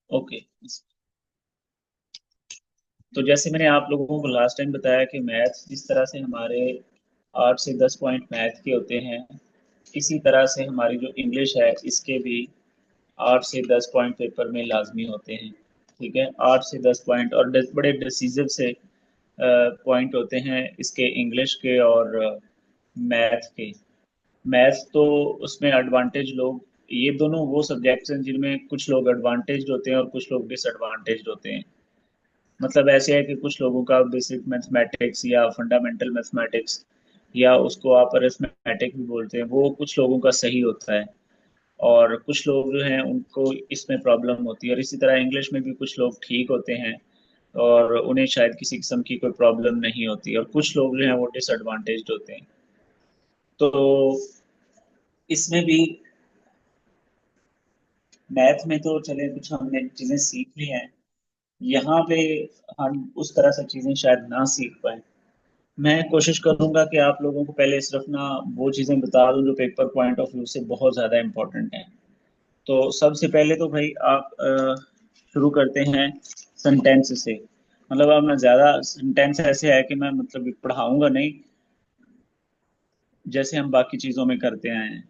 Okay. तो जैसे मैंने आप लोगों को लास्ट टाइम बताया कि मैथ्स जिस तरह से हमारे 8 से 10 पॉइंट मैथ के होते हैं, इसी तरह से हमारी जो इंग्लिश है इसके भी 8 से 10 पॉइंट पेपर में लाजमी होते हैं। ठीक है, 8 से 10 पॉइंट और बड़े डिसीजन से पॉइंट होते हैं इसके इंग्लिश के और मैथ के। मैथ तो उसमें एडवांटेज लोग, ये दोनों वो सब्जेक्ट्स हैं जिनमें कुछ लोग एडवांटेज होते हैं और कुछ लोग डिसएडवांटेज होते हैं। मतलब ऐसे है कि कुछ लोगों का बेसिक मैथमेटिक्स या फंडामेंटल मैथमेटिक्स या उसको आप अरिथमेटिक भी बोलते हैं, वो कुछ लोगों का सही होता है और कुछ लोग जो हैं उनको इसमें प्रॉब्लम होती है। और इसी तरह इंग्लिश में भी कुछ लोग ठीक होते हैं और उन्हें शायद किसी किस्म की कोई प्रॉब्लम नहीं होती, और कुछ लोग जो हैं वो डिसएडवांटेज्ड होते हैं। तो इसमें भी मैथ में तो चले कुछ हमने चीज़ें सीख ली हैं, यहाँ पे हम उस तरह से चीज़ें शायद ना सीख पाए। मैं कोशिश करूंगा कि आप लोगों को पहले सिर्फ ना वो चीज़ें बता दूं जो पेपर पॉइंट ऑफ व्यू से बहुत ज़्यादा इम्पोर्टेंट हैं। तो सबसे पहले तो भाई आप शुरू करते हैं सेंटेंस से। मतलब अब मैं ज़्यादा सेंटेंस ऐसे है कि मैं मतलब पढ़ाऊंगा नहीं, जैसे हम बाकी चीज़ों में करते आए हैं।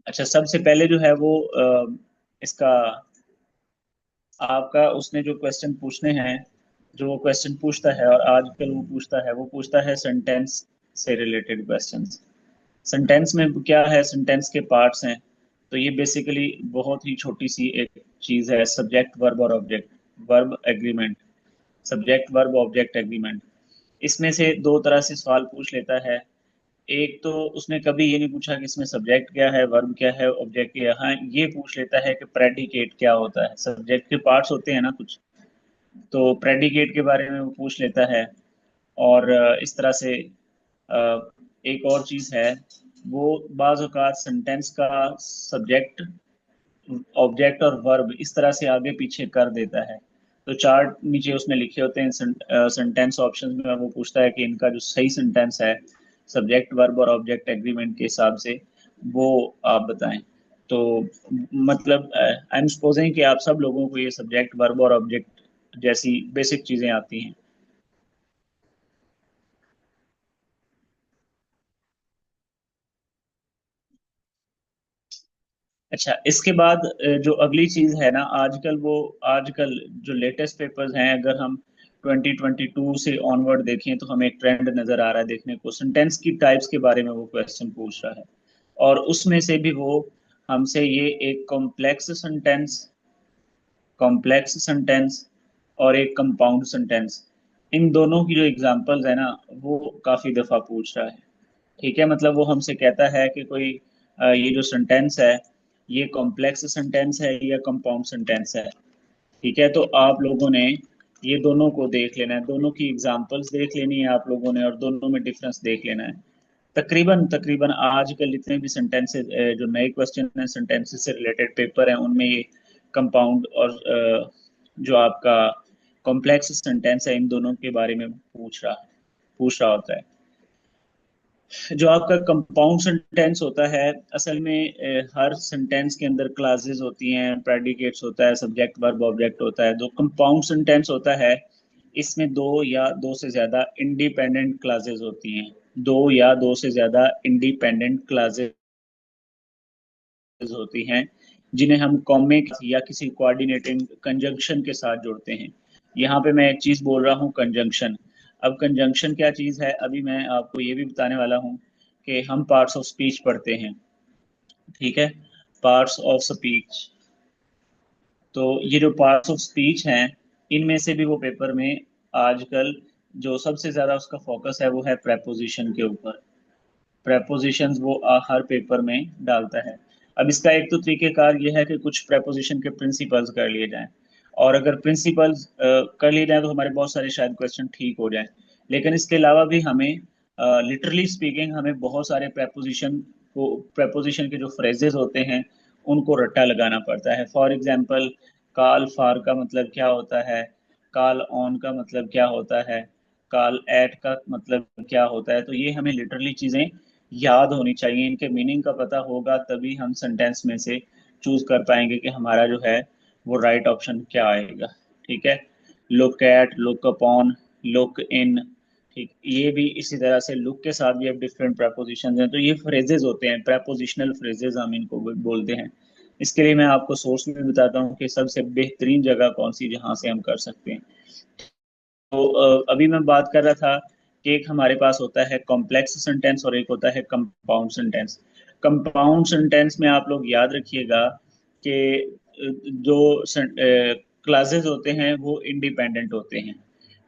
अच्छा, सबसे पहले जो है वो इसका आपका उसने जो क्वेश्चन पूछने हैं, जो वो क्वेश्चन पूछता है और आजकल वो पूछता है सेंटेंस से रिलेटेड क्वेश्चंस। सेंटेंस में क्या है, सेंटेंस के पार्ट्स हैं। तो ये बेसिकली बहुत ही छोटी सी एक चीज है, सब्जेक्ट वर्ब और object, verb agreement, subject verb object agreement. इसमें से दो तरह से सवाल पूछ लेता है। एक तो उसने कभी ये नहीं पूछा कि इसमें सब्जेक्ट क्या है, वर्ब क्या है, ऑब्जेक्ट क्या है। हाँ, ये पूछ लेता है कि प्रेडिकेट क्या होता है। सब्जेक्ट के पार्ट्स होते हैं ना कुछ, तो प्रेडिकेट के बारे में वो पूछ लेता है। और इस तरह से एक और चीज है, वो बाज औकात सेंटेंस का सब्जेक्ट, ऑब्जेक्ट और वर्ब इस तरह से आगे पीछे कर देता है। तो चार्ट नीचे उसमें लिखे होते हैं सेंटेंस ऑप्शंस में, वो पूछता है कि इनका जो सही सेंटेंस है सब्जेक्ट वर्ब और ऑब्जेक्ट एग्रीमेंट के हिसाब से, वो आप बताएं। तो मतलब आई एम सपोजिंग कि आप सब लोगों को ये सब्जेक्ट वर्ब और ऑब्जेक्ट जैसी बेसिक चीजें आती हैं। अच्छा, इसके बाद जो अगली चीज है ना, आजकल जो लेटेस्ट पेपर्स हैं, अगर हम 2022 से ऑनवर्ड देखें तो हमें एक ट्रेंड नजर आ रहा है देखने को, सेंटेंस की टाइप्स के बारे में वो क्वेश्चन पूछ रहा है। और उसमें से भी वो हमसे ये एक कॉम्प्लेक्स सेंटेंस और एक कंपाउंड सेंटेंस, इन दोनों की जो एग्जांपल्स है ना, वो काफी दफा पूछ रहा है। ठीक है, मतलब वो हमसे कहता है कि कोई ये जो सेंटेंस है, ये कॉम्प्लेक्स सेंटेंस है या कंपाउंड सेंटेंस है। ठीक है, तो आप लोगों ने ये दोनों को देख लेना है, दोनों की एग्जांपल्स देख लेनी है आप लोगों ने, और दोनों में डिफरेंस देख लेना है। तकरीबन तकरीबन आजकल जितने भी सेंटेंसेस, जो नए क्वेश्चन हैं सेंटेंसेस से रिलेटेड पेपर हैं, उनमें ये कंपाउंड और जो आपका कॉम्प्लेक्स सेंटेंस है, इन दोनों के बारे में पूछ रहा होता है। जो आपका कंपाउंड सेंटेंस होता है, असल में हर सेंटेंस के अंदर क्लासेस होती हैं, प्रेडिकेट्स होता है, सब्जेक्ट वर्ब ऑब्जेक्ट होता है। जो कंपाउंड सेंटेंस होता है, इसमें दो या दो से ज्यादा इंडिपेंडेंट क्लासेस होती हैं। दो या दो से ज्यादा इंडिपेंडेंट क्लासेस होती हैं, जिन्हें हम कॉमिक या किसी कोऑर्डिनेटिंग कंजंक्शन के साथ जोड़ते हैं। यहाँ पे मैं एक चीज बोल रहा हूँ, कंजंक्शन। अब कंजंक्शन क्या चीज है, अभी मैं आपको ये भी बताने वाला हूँ कि हम पार्ट्स ऑफ स्पीच पढ़ते हैं। ठीक है, पार्ट्स ऑफ स्पीच। तो ये जो पार्ट्स ऑफ स्पीच हैं, इनमें से भी वो पेपर में आजकल जो सबसे ज्यादा उसका फोकस है वो है प्रेपोजिशन के ऊपर। प्रेपोजिशंस वो हर पेपर में डालता है। अब इसका एक तो तरीकेकार ये है कि कुछ प्रेपोजिशन के प्रिंसिपल्स कर लिए जाएं, और अगर प्रिंसिपल्स कर लिए जाएं तो हमारे बहुत सारे शायद क्वेश्चन ठीक हो जाएं। लेकिन इसके अलावा भी हमें लिटरली स्पीकिंग हमें बहुत सारे प्रेपोजिशन के जो फ्रेजेस होते हैं उनको रट्टा लगाना पड़ता है। फॉर एग्जाम्पल, काल फार का मतलब क्या होता है, काल ऑन का मतलब क्या होता है, काल एट का मतलब क्या होता है। तो ये हमें लिटरली चीजें याद होनी चाहिए, इनके मीनिंग का पता होगा तभी हम सेंटेंस में से चूज कर पाएंगे कि हमारा जो है वो राइट ऑप्शन क्या आएगा। ठीक है। Look at, look upon, look in. ठीक, ये भी इसी तरह से लुक के साथ भी अब डिफरेंट प्रपोजिशन हैं, तो ये फ्रेजेस होते हैं, प्रपोजिशनल फ्रेजेस हम इनको बोलते हैं। इसके लिए मैं आपको सोर्स भी बताता हूँ कि सबसे बेहतरीन जगह कौन सी जहाँ से हम कर सकते हैं। तो अभी मैं बात कर रहा था कि एक हमारे पास होता है कॉम्प्लेक्स सेंटेंस और एक होता है कंपाउंड सेंटेंस। कंपाउंड सेंटेंस में आप लोग याद रखिएगा कि जो क्लासेस होते हैं वो इंडिपेंडेंट होते हैं।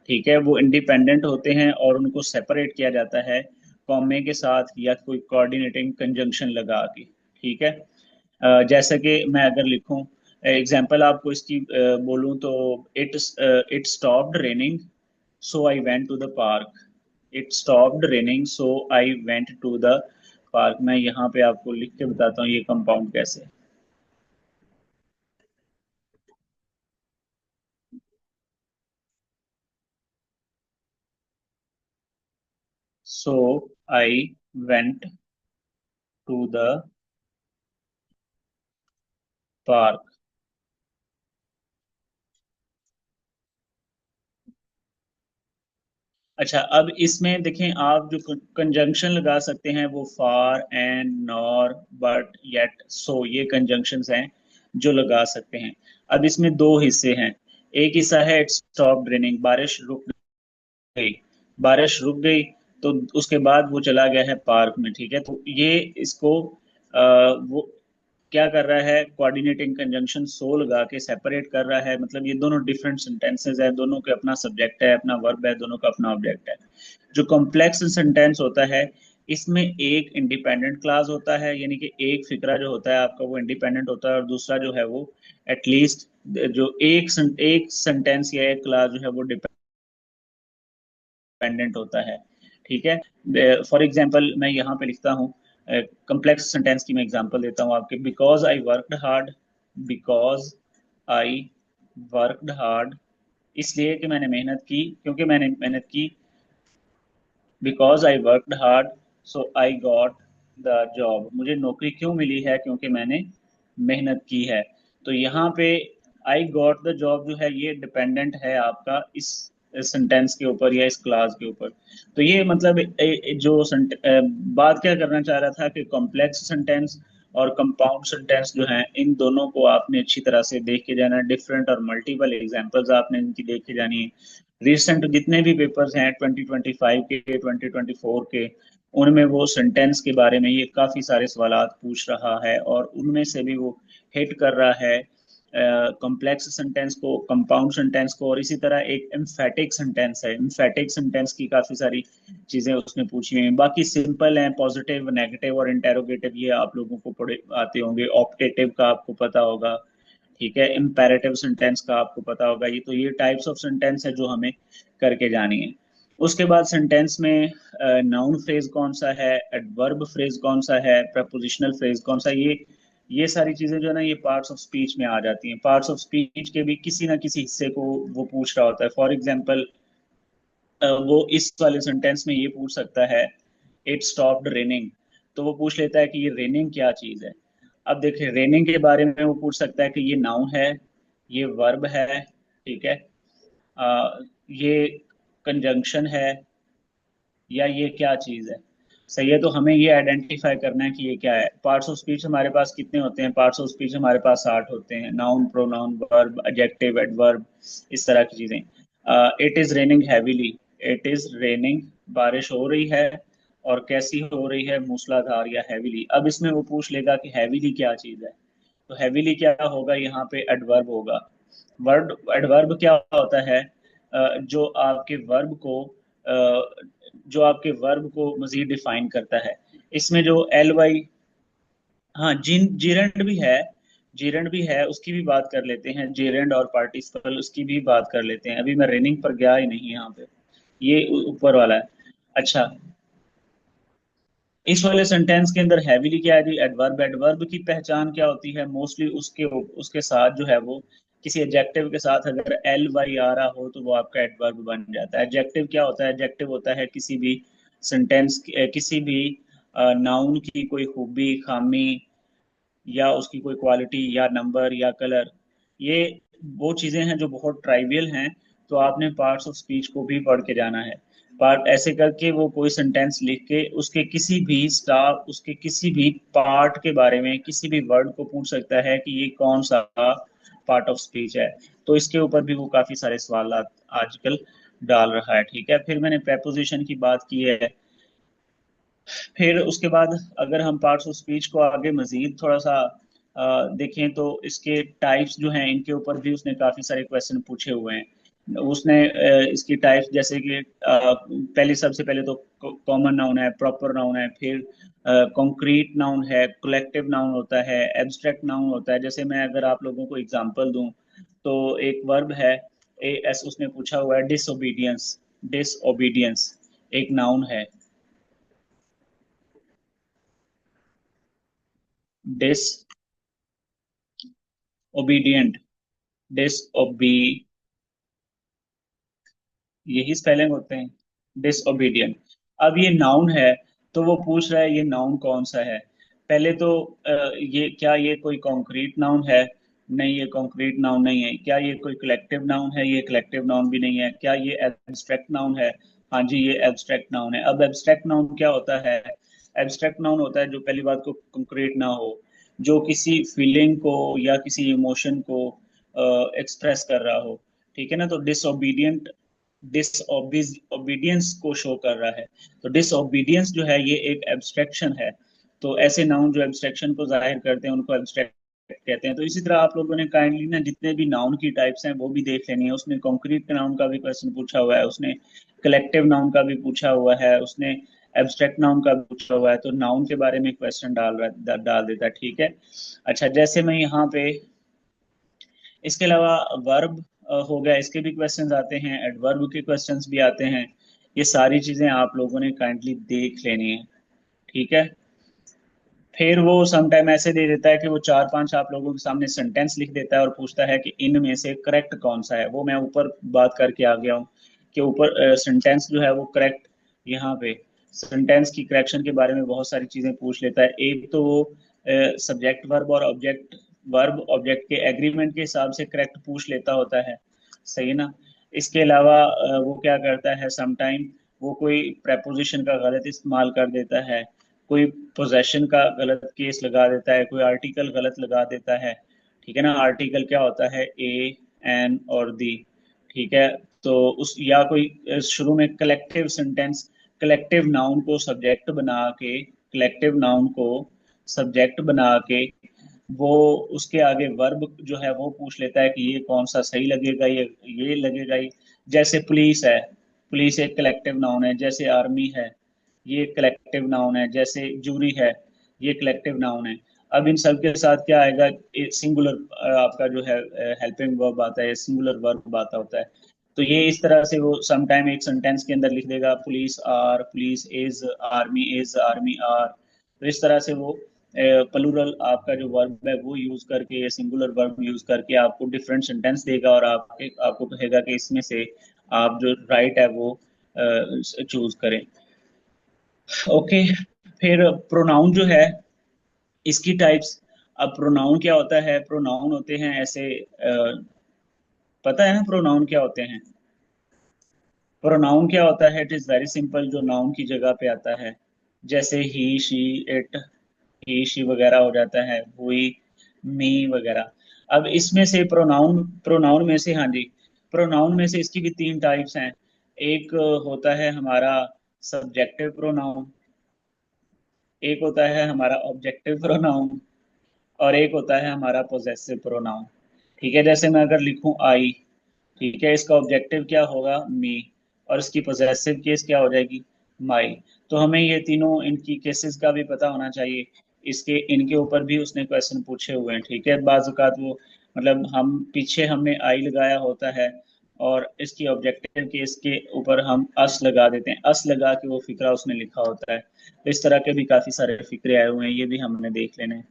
ठीक है, वो इंडिपेंडेंट होते हैं और उनको सेपरेट किया जाता है कॉमे के साथ या कोई कोऑर्डिनेटिंग कंजंक्शन लगा के। ठीक है। जैसे कि मैं अगर लिखूं एग्जाम्पल आपको इसकी बोलूं तो it it stopped raining so I went to the park. It stopped raining so I went to the park. मैं यहाँ पे आपको लिख के बताता हूँ ये कंपाउंड कैसे। So I went to the park. अच्छा, अब इसमें देखें आप जो कंजंक्शन लगा सकते हैं वो for and nor but yet so, ये कंजंक्शंस हैं जो लगा सकते हैं। अब इसमें दो हिस्से हैं। एक हिस्सा है इट स्टॉप रेनिंग, बारिश रुक गई। बारिश रुक गई तो उसके बाद वो चला गया है पार्क में। ठीक है, तो ये इसको वो क्या कर रहा है, कोऑर्डिनेटिंग कंजंक्शन सो लगा के सेपरेट कर रहा है। मतलब ये दोनों डिफरेंट सेंटेंसेस है, दोनों के अपना सब्जेक्ट है, अपना वर्ब है, दोनों का अपना ऑब्जेक्ट है। जो कॉम्प्लेक्स सेंटेंस होता है इसमें एक इंडिपेंडेंट क्लास होता है, यानी कि एक फिक्रा जो होता है आपका वो इंडिपेंडेंट होता है, और दूसरा जो है वो एटलीस्ट जो एक सेंटेंस या एक क्लास जो है वो डिपेंडेंट होता है। ठीक है। फॉर एग्जाम्पल मैं यहाँ पे लिखता हूँ, कम्प्लेक्स सेंटेंस की मैं एग्जांपल देता हूँ आपके, because I worked hard. Because I worked hard, इसलिए कि मैंने मेहनत की, क्योंकि मैंने मेहनत की। Because I worked hard so I got the job, मुझे नौकरी क्यों मिली है, क्योंकि मैंने मेहनत की है। तो यहाँ पे आई गॉट द जॉब जो है ये डिपेंडेंट है आपका इस सेंटेंस के ऊपर या इस क्लास के ऊपर। तो ये मतलब बात क्या करना चाह रहा था कि कॉम्प्लेक्स सेंटेंस और कंपाउंड सेंटेंस जो हैं इन दोनों को आपने अच्छी तरह से देख के जाना, डिफरेंट और मल्टीपल एग्जांपल्स आपने इनकी देख के जानी है। रिसेंट जितने भी पेपर्स हैं 2025 के, 2024 के, उनमें वो सेंटेंस के बारे में ये काफी सारे सवालात पूछ रहा है और उनमें से भी वो हिट कर रहा है कॉम्प्लेक्स सेंटेंस को, कंपाउंड सेंटेंस को, और इसी तरह एक एम्फेटिक सेंटेंस है, एम्फेटिक सेंटेंस की काफी सारी चीजें उसने पूछी हुई हैं। बाकी सिंपल हैं, पॉजिटिव, नेगेटिव और इंटेरोगेटिव, ये आप लोगों को पढ़े आते होंगे। ऑप्टेटिव का आपको पता होगा। ठीक है, इम्पेरेटिव सेंटेंस का आपको पता होगा। ये तो ये टाइप्स ऑफ सेंटेंस है जो हमें करके जानी है। उसके बाद सेंटेंस में नाउन फ्रेज कौन सा है, एडवर्ब फ्रेज कौन सा है, प्रपोजिशनल फ्रेज कौन सा है, ये सारी चीजें जो है ना ये पार्ट्स ऑफ स्पीच में आ जाती हैं। पार्ट्स ऑफ स्पीच के भी किसी ना किसी हिस्से को वो पूछ रहा होता है। फॉर एग्जाम्पल वो इस वाले सेंटेंस में ये पूछ सकता है इट स्टॉप्ड रेनिंग, तो वो पूछ लेता है कि ये रेनिंग क्या चीज है। अब देखिए रेनिंग के बारे में वो पूछ सकता है कि ये नाउन है, ये वर्ब है, ठीक है, ये कंजंक्शन है, या ये क्या चीज है। सही है, तो हमें ये आइडेंटिफाई करना है कि ये क्या है। पार्ट्स ऑफ स्पीच हमारे पास कितने होते हैं, पार्ट्स ऑफ स्पीच हमारे पास 60 होते हैं। Noun, pronoun, verb, adjective, adverb, इस तरह की चीजें। It is raining heavily, it is raining, बारिश हो रही है, और कैसी हो रही है, मूसलाधार या हैविली। अब इसमें वो पूछ लेगा कि हैविली क्या चीज है, तो हैविली क्या होगा, यहाँ पे एडवर्ब होगा। वर्ड एडवर्ब क्या होता है, जो आपके वर्ब को जो आपके वर्ब को मजीद डिफाइन करता है। इसमें जो एल वाई, हाँ जिन जीरेंड भी है, जीरेंड भी है, उसकी भी बात कर लेते हैं। जीरेंड और पार्टिसिपल उसकी भी बात कर लेते हैं। अभी मैं रेनिंग पर गया ही नहीं यहाँ पे, ये ऊपर वाला है। अच्छा, इस वाले सेंटेंस के अंदर हैविली क्या है जी, एडवर्ब। एडवर्ब की पहचान क्या होती है, मोस्टली उसके उसके साथ जो है वो किसी एडजेक्टिव के साथ अगर एल वाई आ रहा हो तो वो आपका एडवर्ब बन जाता है। एडजेक्टिव क्या होता है, एडजेक्टिव होता है किसी भी सेंटेंस, किसी भी नाउन की कोई खूबी, खामी, या उसकी कोई क्वालिटी या नंबर या कलर, ये वो चीजें हैं जो बहुत ट्राइवियल हैं। तो आपने पार्ट्स ऑफ स्पीच को भी पढ़ के जाना है। पार्ट ऐसे करके वो कोई सेंटेंस लिख के उसके किसी भी स्टाफ, उसके किसी भी पार्ट के बारे में, किसी भी वर्ड को पूछ सकता है कि ये कौन सा पार्ट ऑफ स्पीच है। तो इसके ऊपर भी वो काफी सारे सवाल आजकल डाल रहा है। ठीक है, फिर मैंने प्रेपोजिशन की बात की है। फिर उसके बाद अगर हम पार्ट्स ऑफ स्पीच को आगे मजीद थोड़ा सा देखें तो इसके टाइप्स जो हैं इनके ऊपर भी उसने काफी सारे क्वेश्चन पूछे हुए हैं। उसने इसकी टाइप्स जैसे कि पहले, सबसे पहले तो कॉमन नाउन है, प्रॉपर नाउन है, फिर कॉन्क्रीट नाउन है, कलेक्टिव नाउन होता है, एब्स्ट्रैक्ट नाउन होता है। जैसे मैं अगर आप लोगों को एग्जांपल दूं तो एक वर्ब है, एस उसने पूछा हुआ है डिसोबीडियंस। डिसोबीडियंस एक नाउन है। डिस ओबीडियंट, डिसओबी, यही स्पेलिंग होते हैं, डिसओबीडियंट। अब ये नाउन है, तो वो पूछ रहा है ये नाउन कौन सा है। पहले तो ये क्या ये कोई कॉन्क्रीट नाउन है? नहीं, ये कॉन्क्रीट नाउन नहीं है। क्या ये कोई कलेक्टिव नाउन है? ये कलेक्टिव नाउन भी नहीं है। क्या ये एब्स्ट्रैक्ट नाउन है? हाँ जी, ये एब्स्ट्रैक्ट नाउन है। अब एब्स्ट्रैक्ट नाउन क्या होता है? एब्स्ट्रैक्ट नाउन होता है जो, पहली बात, को कॉन्क्रीट ना हो, जो किसी फीलिंग को या किसी इमोशन को एक्सप्रेस कर रहा हो। ठीक है ना? तो डिसओबीडियंट डिसओबीडियंस को शो कर रहा है। तो डिसओबीडियंस जो है ये एक एब्स्ट्रैक्शन है। तो ऐसे नाउन जो एब्स्ट्रैक्शन को जाहिर करते हैं उनको एब्स्ट्रैक्ट कहते हैं। तो इसी तरह आप लोगों ने काइंडली ना जितने भी नाउन की टाइप्स हैं वो भी देख लेनी है। उसने कॉन्क्रीट नाउन का भी क्वेश्चन पूछा हुआ है, उसने कलेक्टिव नाउन का भी पूछा हुआ है, उसने एब्स्ट्रैक्ट नाउन का भी पूछा हुआ है। तो नाउन के बारे में क्वेश्चन डाल देता है। ठीक है। अच्छा, जैसे मैं यहाँ पे, इसके अलावा वर्ब हो गया, इसके भी क्वेश्चंस आते हैं, एडवर्ब के क्वेश्चंस भी आते हैं। ये सारी चीजें आप लोगों ने काइंडली देख लेनी है। ठीक है। फिर वो समटाइम ऐसे दे देता है कि वो चार पांच आप लोगों के सामने सेंटेंस लिख देता है और पूछता है कि इनमें से करेक्ट कौन सा है। वो मैं ऊपर बात करके आ गया हूँ कि ऊपर सेंटेंस जो है वो करेक्ट, यहाँ पे सेंटेंस की करेक्शन के बारे में बहुत सारी चीजें पूछ लेता है। एक तो वो सब्जेक्ट वर्ब और ऑब्जेक्ट, वर्ब ऑब्जेक्ट के एग्रीमेंट के हिसाब से करेक्ट पूछ लेता होता है। सही ना? इसके अलावा वो क्या करता है, समटाइम वो कोई प्रेपोजिशन का गलत इस्तेमाल कर देता है, कोई पोजेशन का गलत केस लगा देता है, कोई आर्टिकल गलत लगा देता है। ठीक है ना? आर्टिकल क्या होता है? ए, एन और दी। ठीक है। तो उस, या कोई शुरू में कलेक्टिव सेंटेंस, कलेक्टिव नाउन को सब्जेक्ट बना के, कलेक्टिव नाउन को सब्जेक्ट बना के वो उसके आगे वर्ब जो है वो पूछ लेता है कि ये कौन सा सही लगेगा, ये लगेगा ये। जैसे पुलिस है, पुलिस एक कलेक्टिव नाउन है। जैसे आर्मी है, ये कलेक्टिव नाउन है। जैसे जूरी है, ये कलेक्टिव नाउन है। अब इन सब के साथ क्या आएगा? सिंगुलर आपका जो है हेल्पिंग वर्ब आता है, सिंगुलर वर्ब आता होता है। तो ये इस तरह से वो समटाइम एक सेंटेंस के अंदर लिख देगा, police are, police is, army are. तो इस तरह से वो प्लूरल आपका जो वर्ब है वो यूज करके, या सिंगुलर वर्ब यूज करके आपको डिफरेंट सेंटेंस देगा और आपको कहेगा कि इसमें से आप जो राइट है वो चूज करें। ओके। फिर प्रोनाउन जो है, इसकी टाइप्स। अब प्रोनाउन क्या होता है? प्रोनाउन होते हैं ऐसे, पता है ना प्रोनाउन क्या होते हैं? प्रोनाउन क्या होता है? इट इज वेरी सिंपल, जो नाउन की जगह पे आता है। जैसे ही, शी, इट, ही शी वगैरह हो जाता है, हुई, मी वगैरह। अब इसमें से प्रोनाउन, प्रोनाउन में से, हाँ जी, प्रोनाउन में से इसकी भी तीन टाइप्स हैं। एक होता है हमारा सब्जेक्टिव प्रोनाउन, एक होता है हमारा ऑब्जेक्टिव प्रोनाउन, और एक होता है हमारा पोजेसिव प्रोनाउन। ठीक है। जैसे मैं अगर लिखूं आई, ठीक है, इसका ऑब्जेक्टिव क्या होगा? मी। और इसकी पोजेसिव केस क्या हो जाएगी? माई। तो हमें ये तीनों इनकी केसेस का भी पता होना चाहिए। इसके इनके ऊपर भी उसने क्वेश्चन पूछे हुए हैं। ठीक है। बाज़ औक़ात वो, मतलब हम पीछे हमने आई लगाया होता है और इसकी ऑब्जेक्टिव केस के ऊपर हम अस लगा देते हैं, अस लगा के वो फिक्रा उसने लिखा होता है। तो इस तरह के भी काफी सारे फिक्रे आए हुए हैं, ये भी हमने देख लेने हैं।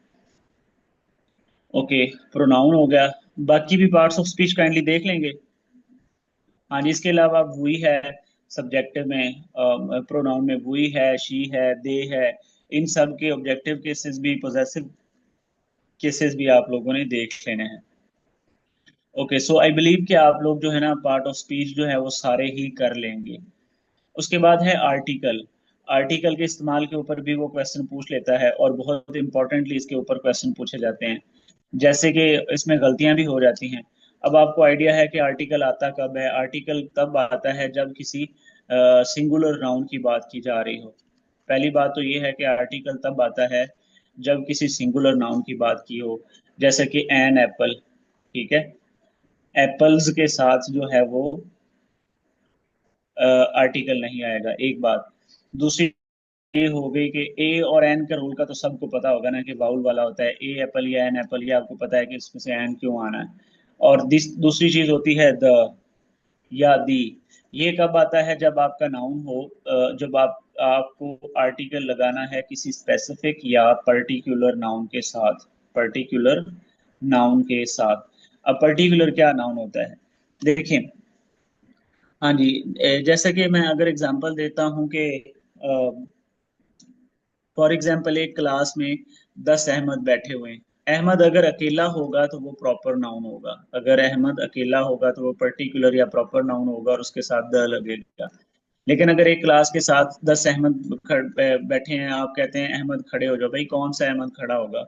ओके, प्रोनाउन हो गया। बाकी भी पार्ट्स ऑफ स्पीच काइंडली देख लेंगे। हाँ जी, इसके अलावा वुई है सब्जेक्टिव में, प्रोनाउन में वुई है, शी है, दे है, इन सब के ऑब्जेक्टिव केसेस भी, पोजेसिव केसेस भी आप लोगों ने देख लेने हैं। ओके, सो आई बिलीव कि आप लोग जो है ना पार्ट ऑफ स्पीच जो है वो सारे ही कर लेंगे। उसके बाद है आर्टिकल। आर्टिकल के इस्तेमाल के ऊपर भी वो क्वेश्चन पूछ लेता है, और बहुत इंपॉर्टेंटली इसके ऊपर क्वेश्चन पूछे जाते हैं। जैसे कि इसमें गलतियां भी हो जाती हैं। अब आपको आइडिया है कि आर्टिकल आता कब है? आर्टिकल तब आता है जब किसी सिंगुलर नाउन की बात की जा रही हो। पहली बात तो ये है कि आर्टिकल तब आता है जब किसी सिंगुलर नाउन की बात की हो। जैसे कि एन एप्पल, ठीक है, एप्पल्स के साथ जो है वो आर्टिकल नहीं आएगा, एक बात। दूसरी ये हो गई कि ए और एन का रूल का तो सबको पता होगा ना, कि बाउल वाला होता है ए एप्पल या एन एप्पल, ये आपको पता है कि इसमें से एन क्यों आना है। और दूसरी चीज होती है द या दी। ये कब आता है? जब आपका नाउन हो, जब आपको आर्टिकल लगाना है किसी स्पेसिफिक या पर्टिकुलर नाउन के साथ, पर्टिकुलर नाउन के साथ। अब पर्टिकुलर क्या नाउन होता है? देखिए, हाँ जी, जैसा कि मैं अगर एग्जांपल देता हूँ कि फॉर एग्जांपल एक क्लास में 10 अहमद बैठे हुए हैं। अहमद अगर अकेला होगा तो वो प्रॉपर नाउन होगा, अगर अहमद अकेला होगा तो वो पर्टिकुलर या प्रॉपर नाउन होगा और उसके साथ द लगेगा। लेकिन अगर एक क्लास के साथ 10 अहमद बैठे हैं, आप कहते हैं अहमद खड़े हो जाओ, भाई कौन सा अहमद खड़ा होगा?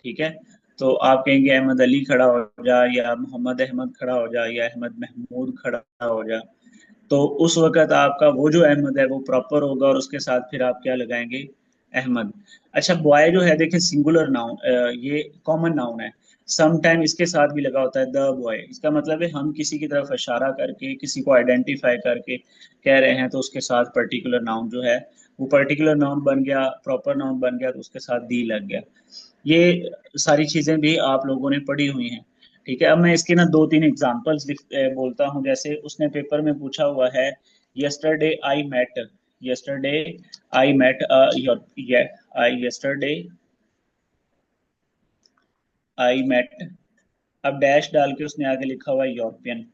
ठीक है, तो आप कहेंगे अहमद अली खड़ा हो जा, या मोहम्मद अहमद खड़ा हो जा, या अहमद महमूद खड़ा हो जा। तो उस वक्त आपका वो जो अहमद है वो प्रॉपर होगा, और उसके साथ फिर आप क्या लगाएंगे? अहमद। अच्छा, बॉय जो है देखिए सिंगुलर नाउन, ये कॉमन नाउन है। सम टाइम इसके साथ भी लगा होता है द बॉय। इसका मतलब है हम किसी की तरफ इशारा करके, किसी को आइडेंटिफाई करके कह रहे हैं, तो उसके साथ पर्टिकुलर नाउन जो है वो पर्टिकुलर नाउन बन गया, प्रॉपर नाउन बन गया, तो उसके साथ दी लग गया। ये सारी चीजें भी आप लोगों ने पढ़ी हुई हैं। ठीक है, अब मैं इसके ना दो तीन एग्जांपल्स बोलता हूँ। जैसे उसने पेपर में पूछा हुआ है, yesterday I met, yesterday I met I yesterday I met. अब डैश डाल के उसने आगे लिखा हुआ है यूरोपियन।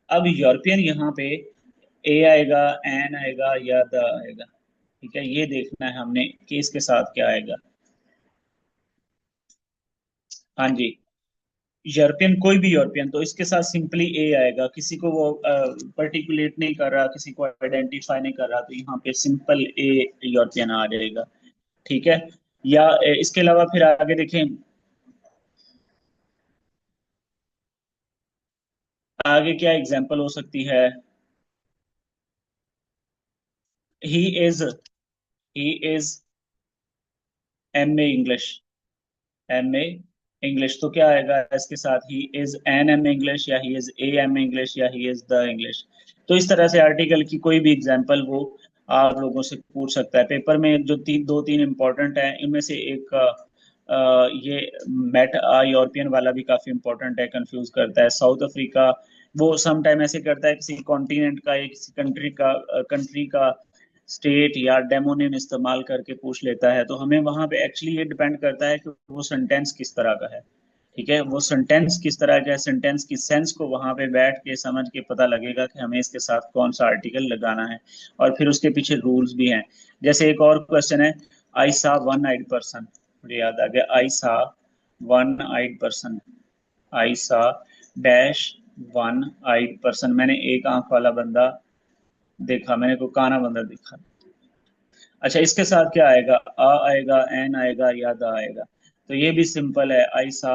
अब यूरोपियन यहाँ पे ए आएगा, एन आएगा, या द आएगा। ठीक है, ये देखना है हमने कि इसके साथ क्या आएगा। हाँ जी, यूरोपियन, कोई भी यूरोपियन, तो इसके साथ सिंपली ए आएगा। किसी को वो पर्टिकुलेट नहीं कर रहा, किसी को आइडेंटिफाई नहीं कर रहा, तो यहाँ पे सिंपल ए यूरोपियन आ जाएगा। ठीक है, या इसके अलावा फिर आगे देखें, आगे क्या एग्जांपल हो सकती है? He is, he is M A English, M A English, तो क्या आएगा इसके साथ? He is an M English, या he is a M English, या ही इज द इंग्लिश। तो इस तरह से आर्टिकल की कोई भी एग्जांपल वो आप लोगों से पूछ सकता है। पेपर में जो दो तीन इंपॉर्टेंट है, इनमें से एक ये मेट यूरोपियन वाला भी काफी इंपॉर्टेंट है, कंफ्यूज करता है। साउथ अफ्रीका, वो सम टाइम ऐसे करता है, किसी कॉन्टिनेंट का या किसी कंट्री का स्टेट या डेमोनिम इस्तेमाल करके पूछ लेता है। तो हमें वहां पे एक्चुअली ये डिपेंड करता है कि वो सेंटेंस किस तरह का है। ठीक है, वो सेंटेंस किस तरह का है, सेंटेंस की सेंस को वहां पे बैठ के समझ के पता लगेगा कि हमें इसके साथ कौन सा आर्टिकल लगाना है। और फिर उसके पीछे रूल्स भी हैं। जैसे एक और क्वेश्चन है, आई सा वन आइड पर्सन, मुझे याद आ गया, आई सा वन आइड पर्सन, आई सा डैश वन आइड पर्सन, मैंने एक आंख वाला बंदा देखा, मैंने को काना बंदा देखा। अच्छा, इसके साथ क्या आएगा? आ आएगा, एन आएगा, या द आएगा। तो ये भी सिंपल है, आई सा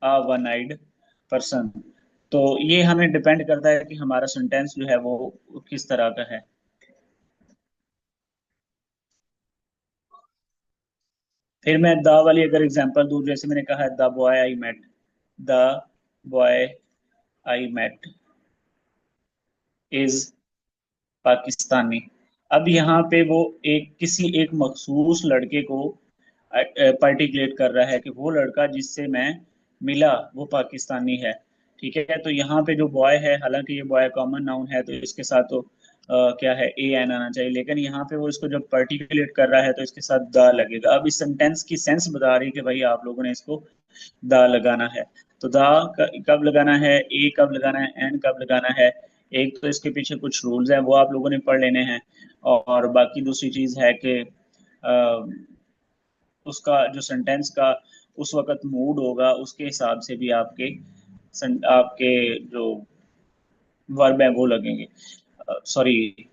आ वन आइड पर्सन। तो ये हमें डिपेंड करता है कि हमारा सेंटेंस जो है वो किस तरह का है। फिर मैं द वाली अगर एग्जांपल दूं, जैसे मैंने कहा है the boy I met, the boy I met is Pakistani. अब यहाँ पे वो किसी एक मखसूस लड़के को पार्टिकुलेट कर रहा है कि वो लड़का जिससे मैं मिला वो पाकिस्तानी है। ठीक है, तो यहाँ पे जो बॉय है, हालांकि ये बॉय कॉमन नाउन है तो इसके साथ तो क्या है, ए एन आना चाहिए, लेकिन यहाँ पे वो इसको जब पर्टिकुलेट कर रहा है तो इसके साथ द लगेगा। अब इस सेंटेंस की सेंस बता रही है कि भाई आप लोगों ने इसको द लगाना है। तो द कब लगाना है, ए कब लगाना है, एन कब लगाना है, एक तो इसके पीछे कुछ रूल्स हैं, वो आप लोगों ने पढ़ लेने हैं। और बाकी दूसरी चीज है कि उसका जो सेंटेंस का उस वक्त मूड होगा, उसके हिसाब से भी आपके जो वर्ब है वो लगेंगे, सॉरी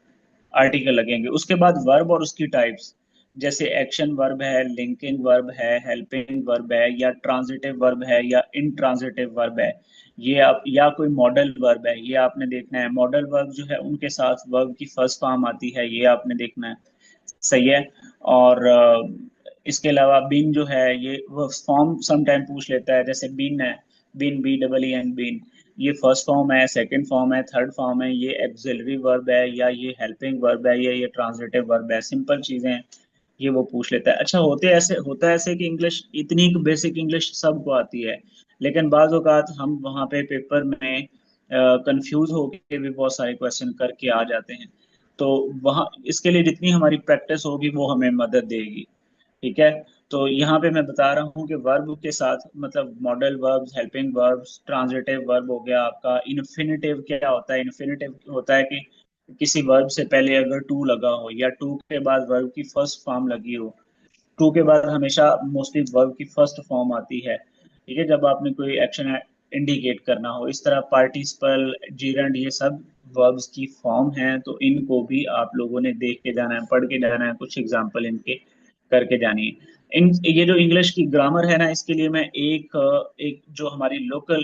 आर्टिकल लगेंगे। उसके बाद वर्ब और उसकी टाइप्स, जैसे एक्शन वर्ब है, लिंकिंग वर्ब है, हेल्पिंग वर्ब है, या ट्रांजिटिव वर्ब है, या इनट्रांजिटिव वर्ब है। ये आप, या कोई मॉडल वर्ब है, ये आपने देखना है। मॉडल वर्ब जो है उनके साथ वर्ब की फर्स्ट फॉर्म आती है, ये आपने देखना है। सही है। और इसके अलावा बीन जो है, ये वो फॉर्म सम टाइम पूछ लेता है, जैसे बीन है, बीन BEEN बीन, ये फर्स्ट फॉर्म है, सेकंड फॉर्म है, थर्ड फॉर्म है, ये एक्सिलरी वर्ब है, या ये हेल्पिंग वर्ब है, या ये ट्रांजिटिव वर्ब है। सिंपल चीजें हैं, ये वो पूछ लेता है। अच्छा, होता है ऐसे कि इंग्लिश, इतनी बेसिक इंग्लिश सबको आती है, लेकिन बाज औकात हम वहाँ पे पेपर में कंफ्यूज होके भी बहुत सारे क्वेश्चन करके आ जाते हैं। तो वहाँ इसके लिए जितनी हमारी प्रैक्टिस होगी वो हमें मदद देगी। ठीक है। तो यहाँ पे मैं बता रहा हूँ कि वर्ब के साथ, मतलब modal verbs, helping verbs, transitive verb हो गया आपका। इन्फिनिटिव क्या होता है? इन्फिनिटिव होता है कि किसी वर्ब से पहले अगर टू लगा हो, या टू के बाद वर्ब की फर्स्ट फॉर्म लगी हो। टू के बाद हमेशा मोस्टली वर्ब की फर्स्ट फॉर्म आती है। ठीक है, जब आपने कोई एक्शन इंडिकेट करना हो। इस तरह पार्टिसिपल, जीरंड, ये सब वर्ब्स की फॉर्म हैं, तो इनको भी आप लोगों ने देख के जाना है, पढ़ के जाना है, कुछ एग्जाम्पल इनके करके जानी है। ये जो इंग्लिश की ग्रामर है ना, इसके लिए मैं एक जो हमारी लोकल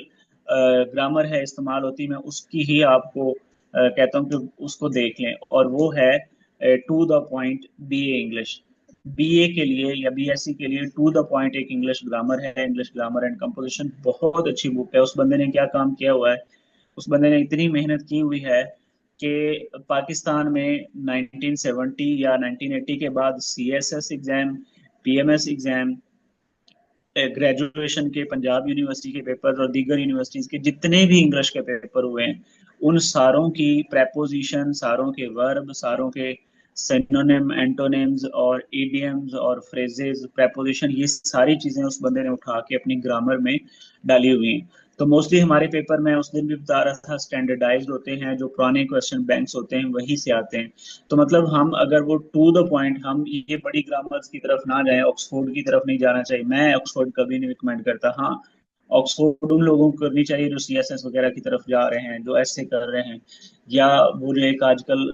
ग्रामर है इस्तेमाल होती, मैं उसकी ही आपको कहता हूँ कि उसको देख लें, और वो है to the point BA English. BA के लिए या BSc के लिए टू द पॉइंट एक इंग्लिश ग्रामर है, इंग्लिश ग्रामर एंड कंपोजिशन, बहुत अच्छी बुक है। उस बंदे ने क्या काम किया हुआ है, उस बंदे ने इतनी मेहनत की हुई है कि पाकिस्तान में 1970 या 1980 के बाद CSS exam, PMS exam, graduation के पंजाब यूनिवर्सिटी के पेपर और दीगर यूनिवर्सिटीज के जितने भी इंग्लिश के पेपर हुए हैं, उन सारों की प्रेपोजिशन, सारों के वर्ब, सारों के सिनोनिम, एंटोनिम्स और इडियम्स और फ्रेजेस, प्रेपोजिशन, ये सारी चीजें उस बंदे ने उठा के अपनी ग्रामर में डाली हुई हैं। तो मोस्टली हमारे पेपर में उस दिन भी बता रहा था, स्टैंडर्डाइज्ड होते हैं, जो पुराने क्वेश्चन बैंक्स होते हैं वहीं से आते हैं। तो मतलब हम अगर वो टू द पॉइंट, हम ये बड़ी ग्रामर्स की तरफ ना जाएं, ऑक्सफोर्ड की तरफ नहीं जाना चाहिए। मैं ऑक्सफोर्ड कभी नहीं रिकमेंड करता। हाँ, ऑक्सफोर्ड उन लोगों को करनी चाहिए जो CSS वगैरह की तरफ जा रहे हैं, जो ऐसे कर रहे हैं, या वो जो एक आजकल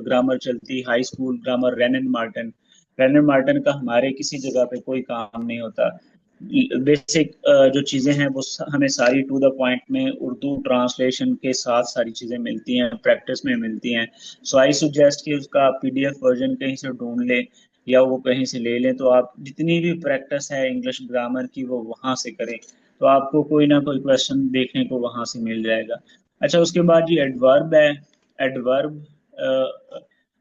ग्रामर चलती, high school grammar, Wren and Martin. Wren and Martin का हमारे किसी जगह पे कोई काम नहीं होता। बेसिक जो चीजें हैं वो हमें सारी टू द पॉइंट में उर्दू ट्रांसलेशन के साथ सारी चीजें मिलती हैं, प्रैक्टिस में मिलती हैं। सो आई सुजेस्ट कि उसका PDF वर्जन कहीं से ढूंढ लें, या वो कहीं से ले लें। तो आप जितनी भी प्रैक्टिस है इंग्लिश ग्रामर की वो वहां से करें, तो आपको कोई ना कोई क्वेश्चन देखने को वहां से मिल जाएगा। अच्छा, उसके बाद ये एडवर्ब है। Adverb,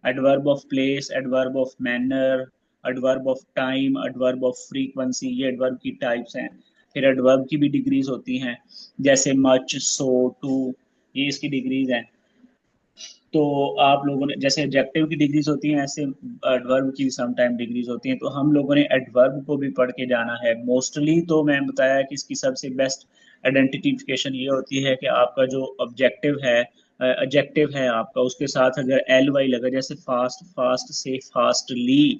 adverb of place, adverb of manner, adverb of time, adverb of frequency, ये एडवर्ब की टाइप्स हैं। फिर एडवर्ब की भी डिग्रीज होती हैं, जैसे मच, सो, टू, ये इसकी डिग्रीज हैं। तो आप लोगों ने, जैसे एडजेक्टिव की डिग्रीज होती हैं, ऐसे एडवर्ब की भी सम टाइम डिग्रीज होती हैं। तो हम लोगों ने एडवर्ब को भी पढ़ के जाना है मोस्टली। तो मैं बताया कि इसकी सबसे बेस्ट आइडेंटिफिकेशन ये होती है कि आपका जो ऑब्जेक्टिव है, एडजेक्टिव है आपका, उसके साथ अगर LY लगा, जैसे फास्ट, फास्ट से फास्टली,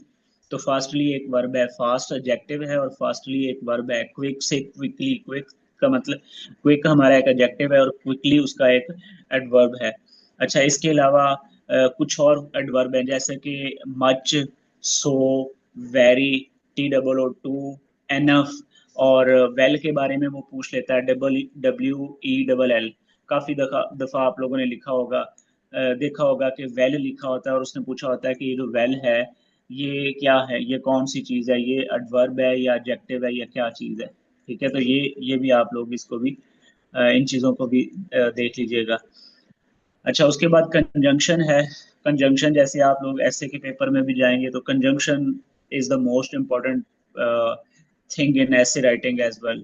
तो फास्टली एक वर्ब है, फास्ट एडजेक्टिव है, और फास्टली एक वर्ब है। क्विक से क्विकली, क्विक का मतलब, क्विक हमारा एक एडजेक्टिव है और क्विकली उसका एक एडवर्ब है। अच्छा, इसके अलावा कुछ और एडवर्ब है, जैसे कि मच, सो, वेरी, TOO, एनफ, और वेल के बारे में वो पूछ लेता है, WELL। काफी दफा दफा आप लोगों ने लिखा होगा, देखा होगा कि वेल लिखा होता है और उसने पूछा होता है कि ये जो वेल है ये क्या है, ये कौन सी चीज है, ये एडवर्ब है या एडजेक्टिव है या क्या चीज है। ठीक है, तो ये भी आप लोग इसको भी इन चीजों को भी देख लीजिएगा। अच्छा, उसके बाद कंजंक्शन है। कंजंक्शन, जैसे आप लोग ऐसे के पेपर में भी जाएंगे, तो conjunction is the most important thing in ऐसे राइटिंग एज वेल,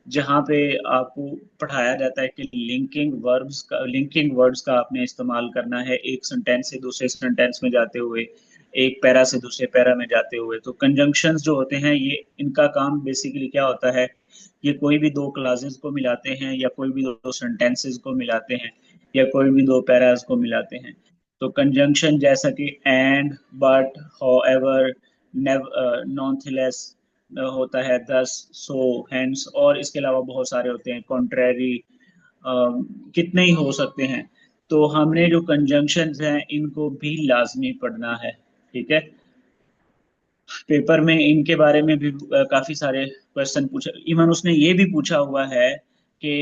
जहाँ पे आपको पढ़ाया जाता है कि लिंकिंग वर्ड्स का आपने इस्तेमाल करना है, एक सेंटेंस से दूसरे सेंटेंस में जाते हुए, एक पैरा से दूसरे पैरा में जाते हुए। तो कंजंक्शंस जो होते हैं, ये इनका काम बेसिकली क्या होता है, ये कोई भी दो क्लासेस को मिलाते हैं या कोई भी दो सेंटेंसेस को मिलाते हैं। या कोई भी दो पैराज को मिलाते हैं। तो कंजंक्शन जैसा कि एंड, बट, हाउएवर, नॉनथेलेस होता है, दस, सो, हेंस, और इसके अलावा बहुत सारे होते हैं, कॉन्ट्रेरी, कितने ही हो सकते हैं। तो हमने जो कंजंक्शंस हैं इनको भी लाजमी पढ़ना है। ठीक है। पेपर में इनके बारे में भी काफी सारे क्वेश्चन पूछे, इवन उसने ये भी पूछा हुआ है कि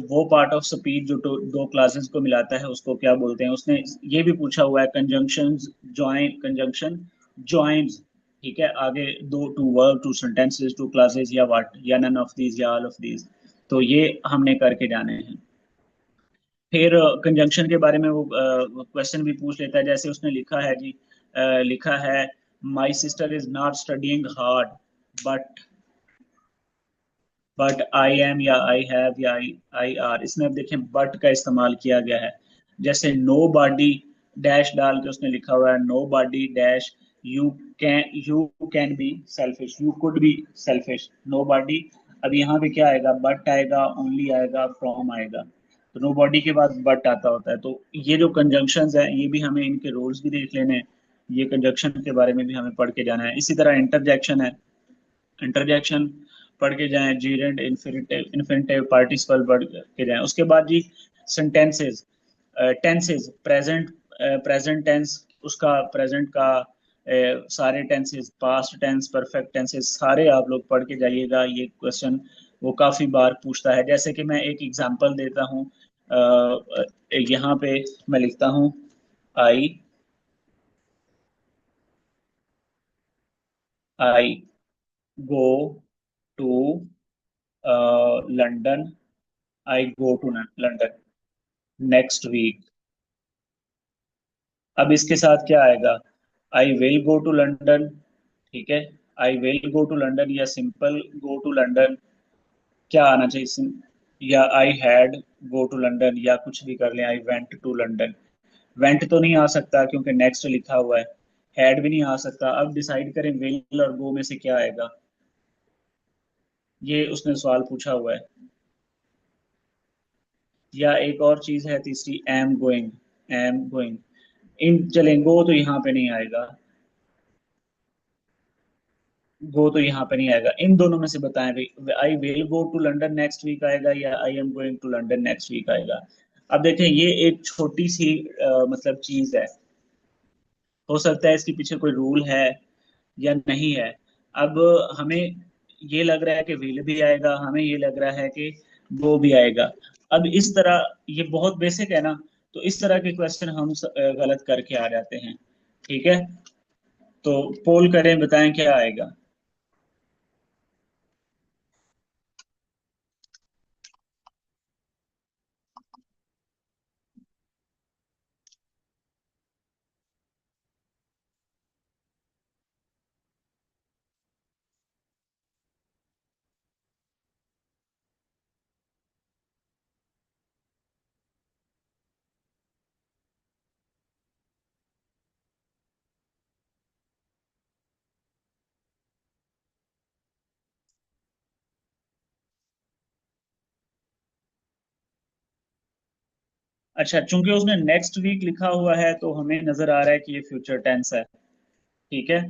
वो पार्ट ऑफ स्पीच जो दो क्लासेस को मिलाता है उसको क्या बोलते हैं। उसने ये भी पूछा हुआ है, कंजंक्शन जॉइंस, ठीक है, आगे दो, two verb, two sentences, two classes, या व्हाट, या नन ऑफ दीज, या ऑल ऑफ दीज। तो ये हमने करके जाने हैं। फिर कंजंक्शन के बारे में वो क्वेश्चन भी पूछ लेता है, जैसे उसने लिखा है जी, लिखा है, my sister is not studying hard, but I am, या आई हैव, या आई आर। इसमें अब देखें बट का इस्तेमाल किया गया है। जैसे नो बॉडी डैश डाल के उसने लिखा हुआ है, nobody dash, you can be selfish, you could be selfish, nobody. अब यहाँ पे क्या आएगा, बट आएगा, ओनली आएगा, फ्रॉम आएगा। तो नो बॉडी के बाद बट आता होता है। तो ये जो कंजंक्शंस है ये भी हमें इनके रूल्स भी देख लेने हैं। ये कंजंक्शन के बारे में भी हमें पढ़ के जाना है। इसी तरह इंटरजेक्शन है, इंटरजेक्शन पढ़ के जाएं, जीरेंड, इन्फिनिटिव, इन्फिनिटिव पार्टिसिपल पढ़ के जाएं। उसके बाद जी sentences, tenses, present, present tense, उसका प्रेजेंट का सारे tenses, past tense, perfect tenses, सारे आप लोग पढ़ के जाइएगा। ये क्वेश्चन वो काफी बार पूछता है। जैसे कि मैं एक एग्जांपल देता हूँ, यहाँ पे मैं लिखता हूँ, I I go to London, I go to London next week. अब इसके साथ क्या आएगा, I will go to London, ठीक है, I will go to London, या सिंपल गो टू लंदन, क्या आना चाहिए, या I had go to London, या कुछ भी कर लें, I went to London. Went तो नहीं आ सकता क्योंकि नेक्स्ट लिखा हुआ है, हैड भी नहीं आ सकता। अब डिसाइड करें विल और गो में से क्या आएगा, ये उसने सवाल पूछा हुआ है। या एक और चीज है तीसरी, एम गोइंग, एम गोइंग, इन चलें, गो तो यहाँ पे नहीं आएगा, गो तो यहाँ पे नहीं आएगा। इन दोनों में से बताएं भाई, I will go to London next week आएगा, या I am going to London next week आएगा। अब देखें ये एक छोटी सी मतलब चीज है, हो सकता है इसके पीछे कोई रूल है या नहीं है। अब हमें ये लग रहा है कि विल भी आएगा, हमें ये लग रहा है कि वो भी आएगा। अब इस तरह, ये बहुत बेसिक है ना, तो इस तरह के क्वेश्चन हम गलत करके आ जाते हैं। ठीक है, तो पोल करें, बताएं क्या आएगा। अच्छा, चूंकि उसने नेक्स्ट वीक लिखा हुआ है तो हमें नजर आ रहा है कि ये फ्यूचर टेंस है। ठीक है,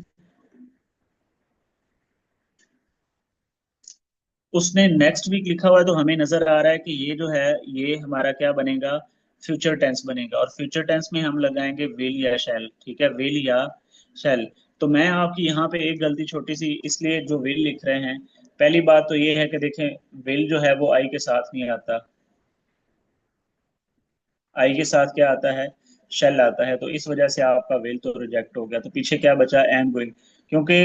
उसने नेक्स्ट वीक लिखा हुआ है तो हमें नजर आ रहा है कि ये जो है ये हमारा क्या बनेगा, फ्यूचर टेंस बनेगा। और फ्यूचर टेंस में हम लगाएंगे विल या शैल। ठीक है, विल या शैल। तो मैं आपकी यहाँ पे एक गलती छोटी सी, इसलिए जो विल लिख रहे हैं, पहली बात तो ये है कि देखें, विल जो है वो आई के साथ नहीं आता, आई के साथ क्या आता है, शेल आता है। तो इस वजह से आपका विल तो रिजेक्ट हो गया। तो पीछे क्या बचा, एम गोइंग। क्योंकि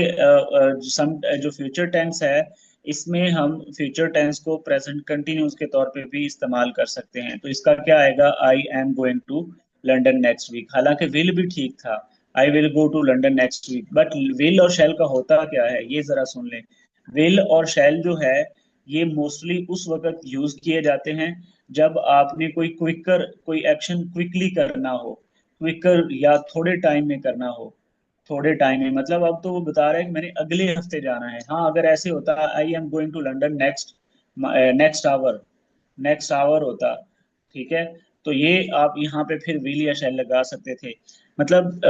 जो फ्यूचर टेंस है इसमें हम फ्यूचर टेंस को प्रेजेंट कंटिन्यूस के तौर पे भी इस्तेमाल कर सकते हैं। तो इसका क्या आएगा, I am going to London next week. हालांकि विल भी ठीक था, I will go to London next week, but will और शेल का होता क्या है ये जरा सुन लें। विल और शेल जो है ये मोस्टली उस वक्त यूज किए जाते हैं जब आपने कोई एक्शन क्विकली करना हो, क्विकर या थोड़े टाइम में करना हो। थोड़े टाइम में मतलब अब तो वो बता रहा है कि मैंने अगले हफ्ते जाना है। हाँ, अगर ऐसे होता, I am going to London next next hour, next hour होता, ठीक है, तो ये आप यहाँ पे फिर विल या शैल लगा सकते थे। मतलब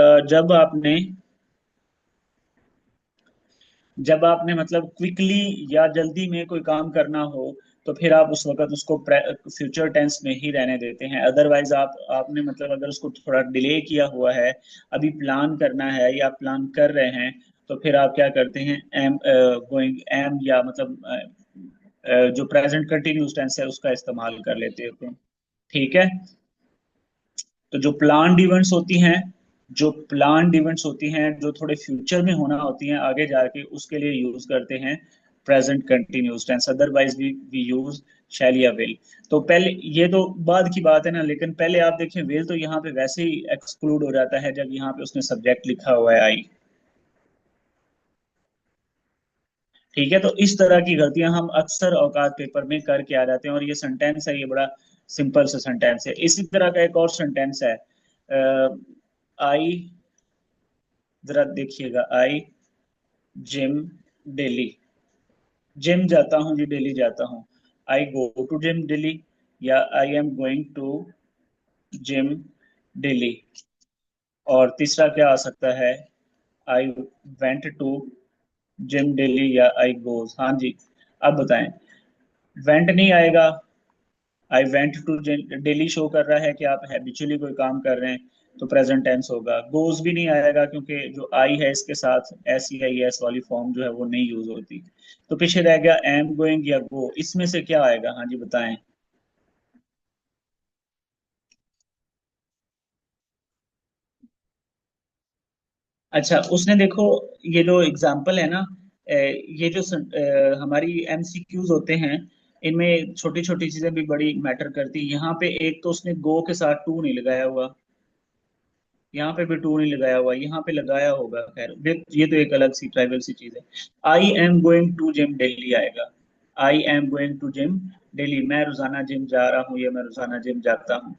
जब आपने मतलब क्विकली या जल्दी में कोई काम करना हो, तो फिर आप उस वक्त उसको फ्यूचर टेंस में ही रहने देते हैं। अदरवाइज आपने मतलब अगर उसको थोड़ा डिले किया हुआ है, अभी प्लान करना है या प्लान कर रहे हैं, तो फिर आप क्या करते हैं, एम गोइंग एम या मतलब जो प्रेजेंट कंटिन्यूस टेंस है उसका इस्तेमाल कर लेते होते हैं। ठीक है। तो जो प्लान्ड इवेंट्स होती हैं जो थोड़े फ्यूचर में होना होती हैं आगे जाके, उसके लिए यूज करते हैं present continuous tense. Otherwise we use shall या विल। तो पहले ये तो बाद की बात है ना, लेकिन पहले आप देखें विल तो यहाँ पे वैसे ही एक्सक्लूड हो जाता है जब यहाँ पे उसने सब्जेक्ट लिखा हुआ है आई। ठीक है। तो इस तरह की गलतियां हम अक्सर औकात पेपर में करके आ जाते हैं, और ये सेंटेंस है, ये बड़ा सिंपल सा सेंटेंस है। इसी तरह का एक और सेंटेंस है, आई, जरा देखिएगा, आई जिम डेली। जिम जाता हूँ जी, डेली जाता हूँ। I go to gym daily, या I am going to gym daily. और तीसरा क्या आ सकता है, I went to gym daily या आई गोज। हाँ जी, अब बताएं। वेंट नहीं आएगा, I went to daily show कर रहा है कि आप हैबिचुअली कोई काम कर रहे हैं, तो प्रेजेंट टेंस होगा। गोज भी नहीं आएगा क्योंकि जो आई है इसके साथ एस ई आई एस वाली फॉर्म जो है वो नहीं यूज होती। तो पीछे रह गया एम गोइंग या गो, इसमें से क्या आएगा, हाँ जी बताएं। अच्छा, उसने देखो, ये जो एग्जाम्पल है ना, ये जो हमारी एमसीक्यूज होते हैं, इनमें छोटी छोटी चीजें भी बड़ी मैटर करती है। यहाँ पे एक तो उसने गो के साथ टू नहीं लगाया हुआ, यहाँ पे भी टू नहीं लगाया हुआ, यहाँ पे लगाया होगा। खैर ये तो एक अलग सी ट्राइबल सी चीज है। I am going to gym daily आएगा। I am going to gym daily, मैं रोजाना जिम जा रहा हूँ या मैं रोजाना जिम जाता हूँ।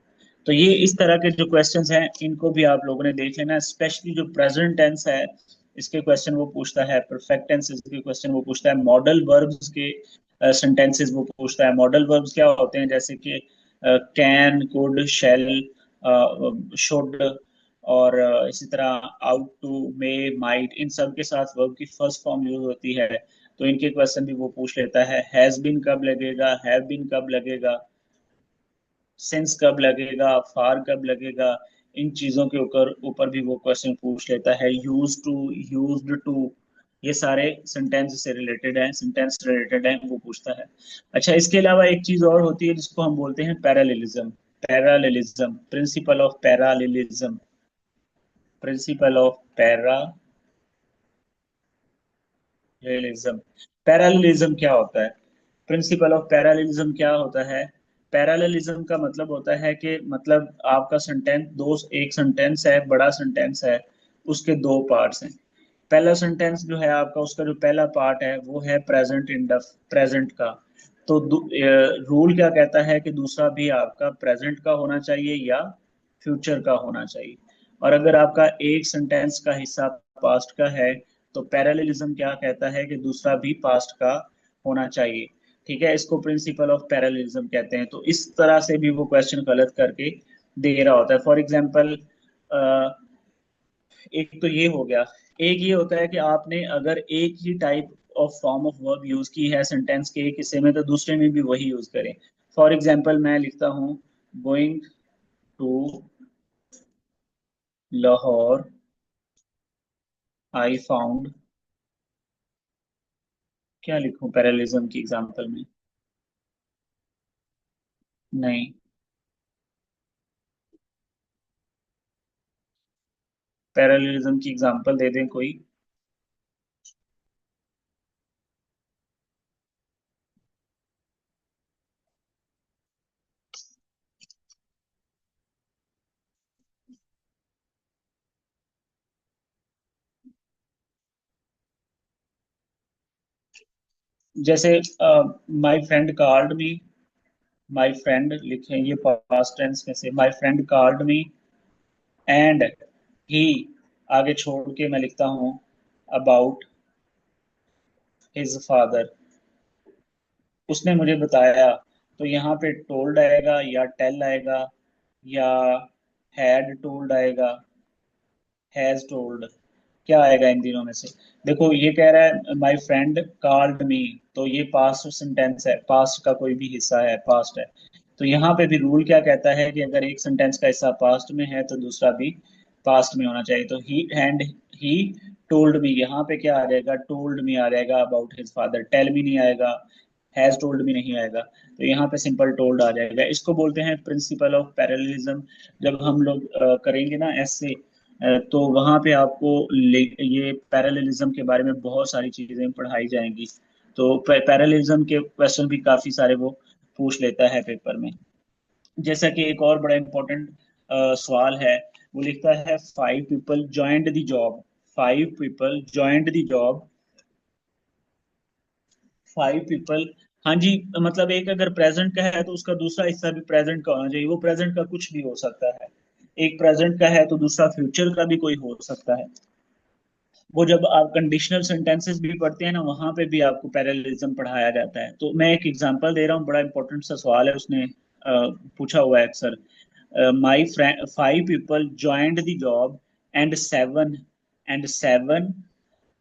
तो ये इस तरह के जो क्वेश्चंस हैं इनको भी आप लोगों ने देख लेना, स्पेशली जो प्रेजेंट टेंस है इसके क्वेश्चन वो पूछता है, परफेक्ट टेंसेस के क्वेश्चन वो पूछता है, मॉडल वर्ब्स के सेंटेंसेस वो पूछता है। मॉडल वर्ब्स क्या होते हैं, जैसे कि कैन, कुड, शैल, शुड, और इसी तरह आउट टू, मे, माइट, इन सब के साथ वर्ब की फर्स्ट फॉर्म यूज होती है। तो इनके क्वेश्चन भी वो पूछ लेता है। हैज बीन कब लगेगा, हैव बीन कब लगेगा, सिंस कब लगेगा, फार कब लगेगा, इन चीजों के ऊपर ऊपर भी वो क्वेश्चन पूछ लेता है। यूज टू, यूज्ड टू, ये सारे सेंटेंस से रिलेटेड है, सेंटेंस रिलेटेड है, वो पूछता है। अच्छा, इसके अलावा एक चीज और होती है जिसको हम बोलते हैं पैरालेलिज्म। पैरालेलिज्म, प्रिंसिपल ऑफ पैरालेलिज्म, प्रिंसिपल ऑफ पैरालेलिज्म। पैरालेलिज्म क्या होता है, प्रिंसिपल ऑफ पैरालेलिज्म क्या होता है? पैरालेलिज्म का मतलब होता है कि मतलब आपका सेंटेंस दो, एक सेंटेंस है, बड़ा सेंटेंस है, उसके दो पार्ट्स हैं। पहला सेंटेंस जो है आपका, उसका जो पहला पार्ट है वो है प्रेजेंट प्रेजेंट का। तो रूल क्या कहता है कि दूसरा भी आपका प्रेजेंट का होना चाहिए या फ्यूचर का होना चाहिए। और अगर आपका एक सेंटेंस का हिस्सा पास्ट का है, तो पैरेललिज्म क्या कहता है कि दूसरा भी पास्ट का होना चाहिए। ठीक है, इसको प्रिंसिपल ऑफ पैरेललिज्म कहते हैं। तो इस तरह से भी वो क्वेश्चन गलत करके दे रहा होता है। फॉर एग्जाम्पल, एक तो ये हो गया। एक ये होता है कि आपने अगर एक ही type of form of verb use की है सेंटेंस के एक हिस्से में, तो दूसरे में भी वही यूज करें। फॉर एग्जाम्पल मैं लिखता हूँ, going to Lahore, I found, क्या लिखूं पैरेललिज्म की एग्जांपल में? नहीं। पैरेललिज्म की एग्जांपल दे दें कोई। जैसे my friend called me, my friend लिखे, ये पास्ट टेंस में से, my friend called me and he, आगे छोड़ के मैं लिखता हूँ अबाउट हिज फादर, उसने मुझे बताया। तो यहाँ पे टोल्ड आएगा या टेल आएगा, या हैड टोल्ड आएगा, हैज टोल्ड, क्या आएगा इन तीनों में से? देखो ये कह रहा है माय फ्रेंड कॉल्ड मी, तो ये पास्ट सेंटेंस है, पास्ट का कोई भी हिस्सा है, पास्ट है। तो यहाँ पे भी रूल क्या कहता है कि अगर एक सेंटेंस का हिस्सा पास्ट में है तो दूसरा भी पास्ट में होना चाहिए। तो ही टोल्ड मी, यहाँ पे क्या आ जाएगा? टोल्ड मी आ जाएगा about his father. Tell me नहीं आएगा, हैज टोल्ड मी नहीं आएगा, तो यहाँ पे सिंपल टोल्ड आ जाएगा। इसको बोलते हैं प्रिंसिपल ऑफ पैरेललिज्म। जब हम लोग करेंगे ना ऐसे, तो वहां पे आपको ये पैरेललिज्म के बारे में बहुत सारी चीजें पढ़ाई जाएंगी। तो पैरेललिज्म के क्वेश्चन भी काफी सारे वो पूछ लेता है पेपर में। जैसा कि एक और बड़ा इंपॉर्टेंट सवाल है, वो लिखता है five people joint the job, five people joint the job, five people. हाँ जी, मतलब एक अगर प्रेजेंट का है तो उसका दूसरा हिस्सा भी प्रेजेंट का होना चाहिए। वो प्रेजेंट का कुछ भी हो सकता है, एक प्रेजेंट का है तो दूसरा फ्यूचर का भी कोई हो सकता है। वो जब आप कंडीशनल सेंटेंसेस भी पढ़ते हैं ना, वहां पे भी आपको पैरेललिज्म पढ़ाया जाता है। तो मैं एक एग्जांपल दे रहा हूँ, बड़ा इंपॉर्टेंट सा सवाल है, उसने पूछा हुआ है अक्सर। My friend five people joint the job and seven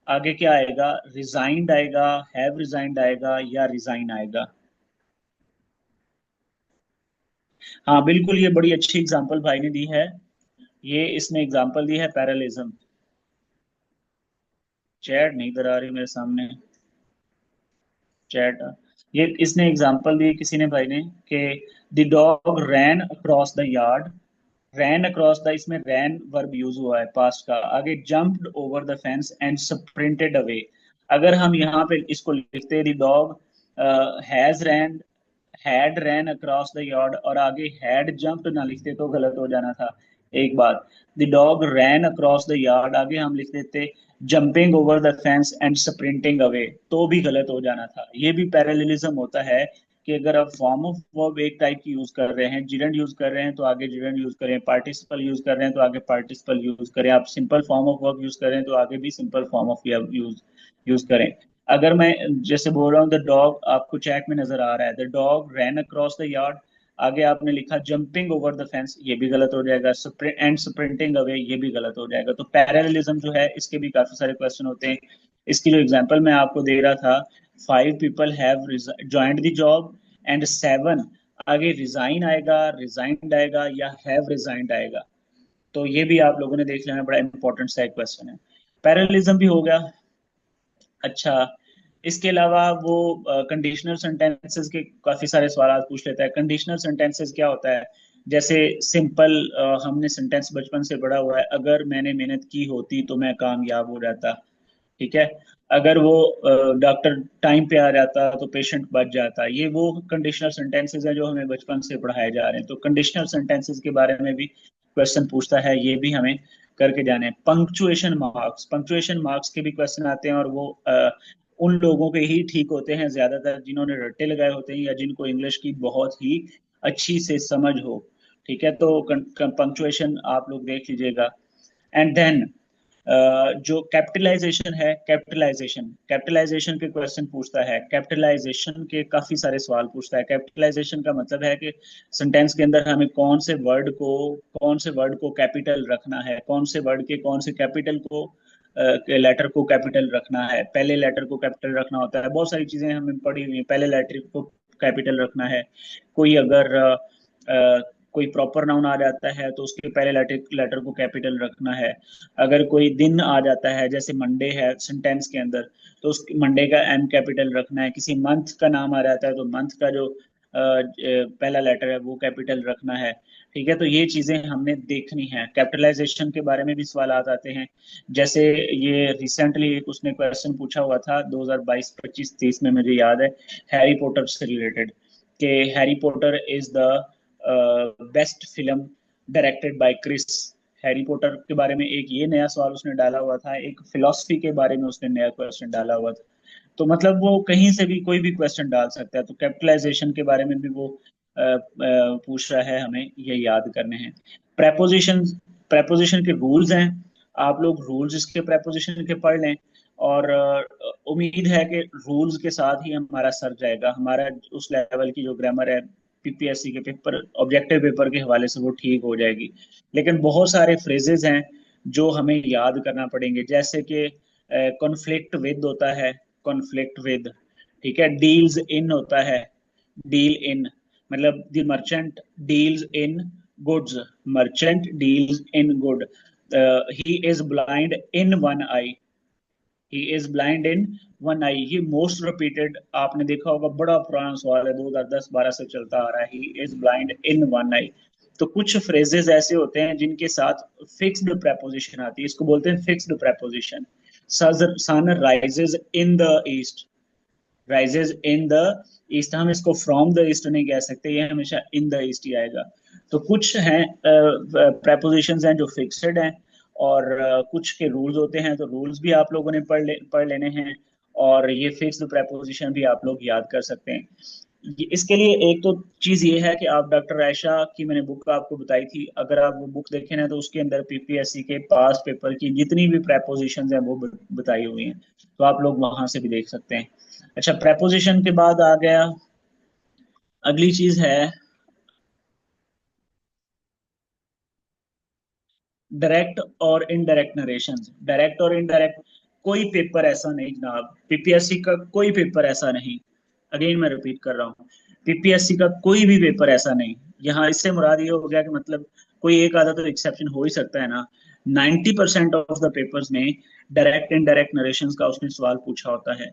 आगे क्या आएगा? रिजाइंड आएगा, हैव रिजाइंड आएगा, या रिजाइन आएगा? हाँ बिल्कुल, ये बड़ी अच्छी एग्जांपल भाई ने दी है। ये इसने एग्जांपल दी है पैरेललिज्म। चैट नहीं इधर आ रही मेरे सामने, चैट। ये इसने एग्जांपल दी किसी ने, भाई ने, कि the dog ran across the yard. Ran across the, इसमें रैन वर्ब यूज हुआ है पास्ट का, आगे jumped over the fence and sprinted away. अगर हम यहाँ पे इसको लिखते the dog has ran, had ran across the yard, और आगे हैड जंप्ड ना लिखते तो गलत हो जाना था। एक बात, the dog ran across the yard, आगे हम लिख देते jumping over the fence and sprinting away, तो भी गलत हो जाना था। ये भी पैरेललिज्म होता है कि अगर आप फॉर्म ऑफ वर्ब एक टाइप की यूज कर रहे हैं, जिरेंट यूज कर रहे हैं तो आगे जिरेंट यूज करें, पार्टिसिपल यूज कर रहे हैं तो आगे पार्टिसिपल यूज करें, आप simple form of verb use कर रहे हैं तो आगे भी simple form of use use करें। अगर मैं जैसे बोल रहा हूँ द डॉग, आपको चैट में नजर आ रहा है the dog ran across the yard, आगे आपने लिखा जंपिंग ओवर द फेंस, ये भी गलत हो जाएगा। एंड स्प्रिंटिंग अवे, ये भी गलत हो जाएगा। तो पैरेललिज्म जो है इसके भी काफी सारे क्वेश्चन होते हैं। इसकी जो एग्जांपल मैं आपको दे रहा था, five people have joint the job and seven, आगे रिजाइन आएगा, रिजाइंड आएगा, या हैव रिजाइंड आएगा? तो ये भी आप लोगों ने देख लेना, बड़ा इंपॉर्टेंट सा क्वेश्चन है। पैरेललिज्म भी हो गया। अच्छा, इसके अलावा वो कंडीशनल सेंटेंसेस के काफी सारे सवाल पूछ लेता है। कंडीशनल सेंटेंसेस क्या होता है? जैसे सिंपल, हमने सेंटेंस बचपन से पढ़ा हुआ है, अगर मैंने मेहनत की होती तो मैं कामयाब हो जाता। ठीक है। अगर वो डॉक्टर टाइम पे आ जाता तो पेशेंट बच जाता। ये वो कंडीशनल सेंटेंसेस है जो हमें बचपन से पढ़ाए जा रहे हैं। तो कंडीशनल सेंटेंसेस के बारे में भी क्वेश्चन पूछता है, ये भी हमें करके जाने हैं। पंक्चुएशन मार्क्स, पंक्चुएशन मार्क्स के भी क्वेश्चन आते हैं, और वो उन लोगों के ही ठीक होते हैं ज्यादातर जिन्होंने रट्टे लगाए होते हैं या जिनको इंग्लिश की बहुत ही अच्छी से समझ हो। ठीक है, तो पंक्चुएशन आप लोग देख लीजिएगा। एंड देन जो कैपिटलाइजेशन है, कैपिटलाइजेशन, कैपिटलाइजेशन के क्वेश्चन पूछता है। कैपिटलाइजेशन के काफी सारे सवाल पूछता है। कैपिटलाइजेशन का मतलब है कि सेंटेंस के अंदर हमें कौन से वर्ड को कैपिटल रखना है, कौन से वर्ड के कौन से कैपिटल को लेटर को कैपिटल रखना है, पहले लेटर को कैपिटल रखना होता है। बहुत सारी चीजें हमें पढ़ी हुई हैं, पहले लेटर को कैपिटल रखना है। कोई अगर कोई प्रॉपर नाउन आ जाता है तो उसके पहले लेटर लेटर को कैपिटल रखना है। अगर कोई दिन आ जाता है, जैसे मंडे है सेंटेंस के अंदर, तो उस मंडे का एम कैपिटल रखना है। किसी मंथ का नाम आ जाता है तो मंथ का जो पहला लेटर है वो कैपिटल रखना है। ठीक है, तो ये चीजें हमने देखनी है। कैपिटलाइजेशन के बारे में भी सवाल आते हैं। जैसे ये रिसेंटली एक उसने क्वेश्चन पूछा हुआ था 2022-25-30 में, मुझे याद है, हैरी पॉटर से रिलेटेड, कि Harry Potter is the best film directed by Chris. Harry Potter के बारे में एक ये नया सवाल उसने डाला हुआ था, एक फिलोसफी के बारे में उसने नया क्वेश्चन डाला हुआ था। तो मतलब वो कहीं से भी कोई भी क्वेश्चन डाल सकता है। तो कैपिटलाइजेशन के बारे में भी वो पूछ रहा है, हमें ये याद करने हैं। प्रेपोजिशन, प्रेपोजिशन के रूल्स हैं, आप लोग रूल्स इसके प्रेपोजिशन के पढ़ लें। और उम्मीद है कि रूल्स के साथ ही हमारा सर जाएगा, हमारा उस लेवल की जो ग्रामर है पीपीएससी के पेपर, ऑब्जेक्टिव पेपर के हवाले से वो ठीक हो जाएगी। लेकिन बहुत सारे फ्रेजेस हैं जो हमें याद करना पड़ेंगे, जैसे कि कॉन्फ्लिक्ट विद होता है, कॉन्फ्लिक्ट विद, ठीक है। डील्स इन होता है, डील इन, मतलब the merchant deals in goods, merchant deals in good. He is blind in one eye, he is blind in one eye, ये मोस्ट रिपीटेड आपने देखा होगा, बड़ा पुराना सवाल है, 2010-12 से चलता आ रहा है, he is blind in one eye. तो कुछ फ्रेजेस ऐसे होते हैं जिनके साथ फिक्स्ड प्रेपोजिशन आती है, इसको बोलते हैं fixed preposition. Sun rises in the east, rises in the east, हम इसको फ्रॉम द ईस्ट नहीं कह सकते, ये हमेशा इन द ईस्ट ही आएगा। तो कुछ हैं प्रेपोजिशंस हैं जो फिक्स्ड हैं, और कुछ के रूल्स होते हैं, तो रूल्स भी आप लोगों ने पढ़ लेने हैं, और ये फिक्स्ड प्रेपोजिशन भी आप लोग याद कर सकते हैं। इसके लिए एक तो चीज ये है कि आप डॉक्टर आयशा की मैंने बुक आपको बताई थी, अगर आप वो बुक देखें ना तो उसके अंदर पीपीएससी के पास पेपर की जितनी भी प्रेपोजिशंस हैं वो बताई हुई हैं, तो आप लोग वहां से भी देख सकते हैं। अच्छा, प्रेपोजिशन के बाद आ गया, अगली चीज है डायरेक्ट और इनडायरेक्ट नरेशन। डायरेक्ट और इनडायरेक्ट, कोई पेपर ऐसा नहीं जनाब, पीपीएससी का कोई पेपर ऐसा नहीं, अगेन मैं रिपीट कर रहा हूँ, पीपीएससी का कोई भी पेपर ऐसा नहीं। यहाँ इससे मुराद ये हो गया कि मतलब कोई एक आधा तो एक्सेप्शन हो ही सकता है ना, 90% ऑफ द पेपर्स में डायरेक्ट इनडायरेक्ट नरेशन का उसने सवाल पूछा होता है।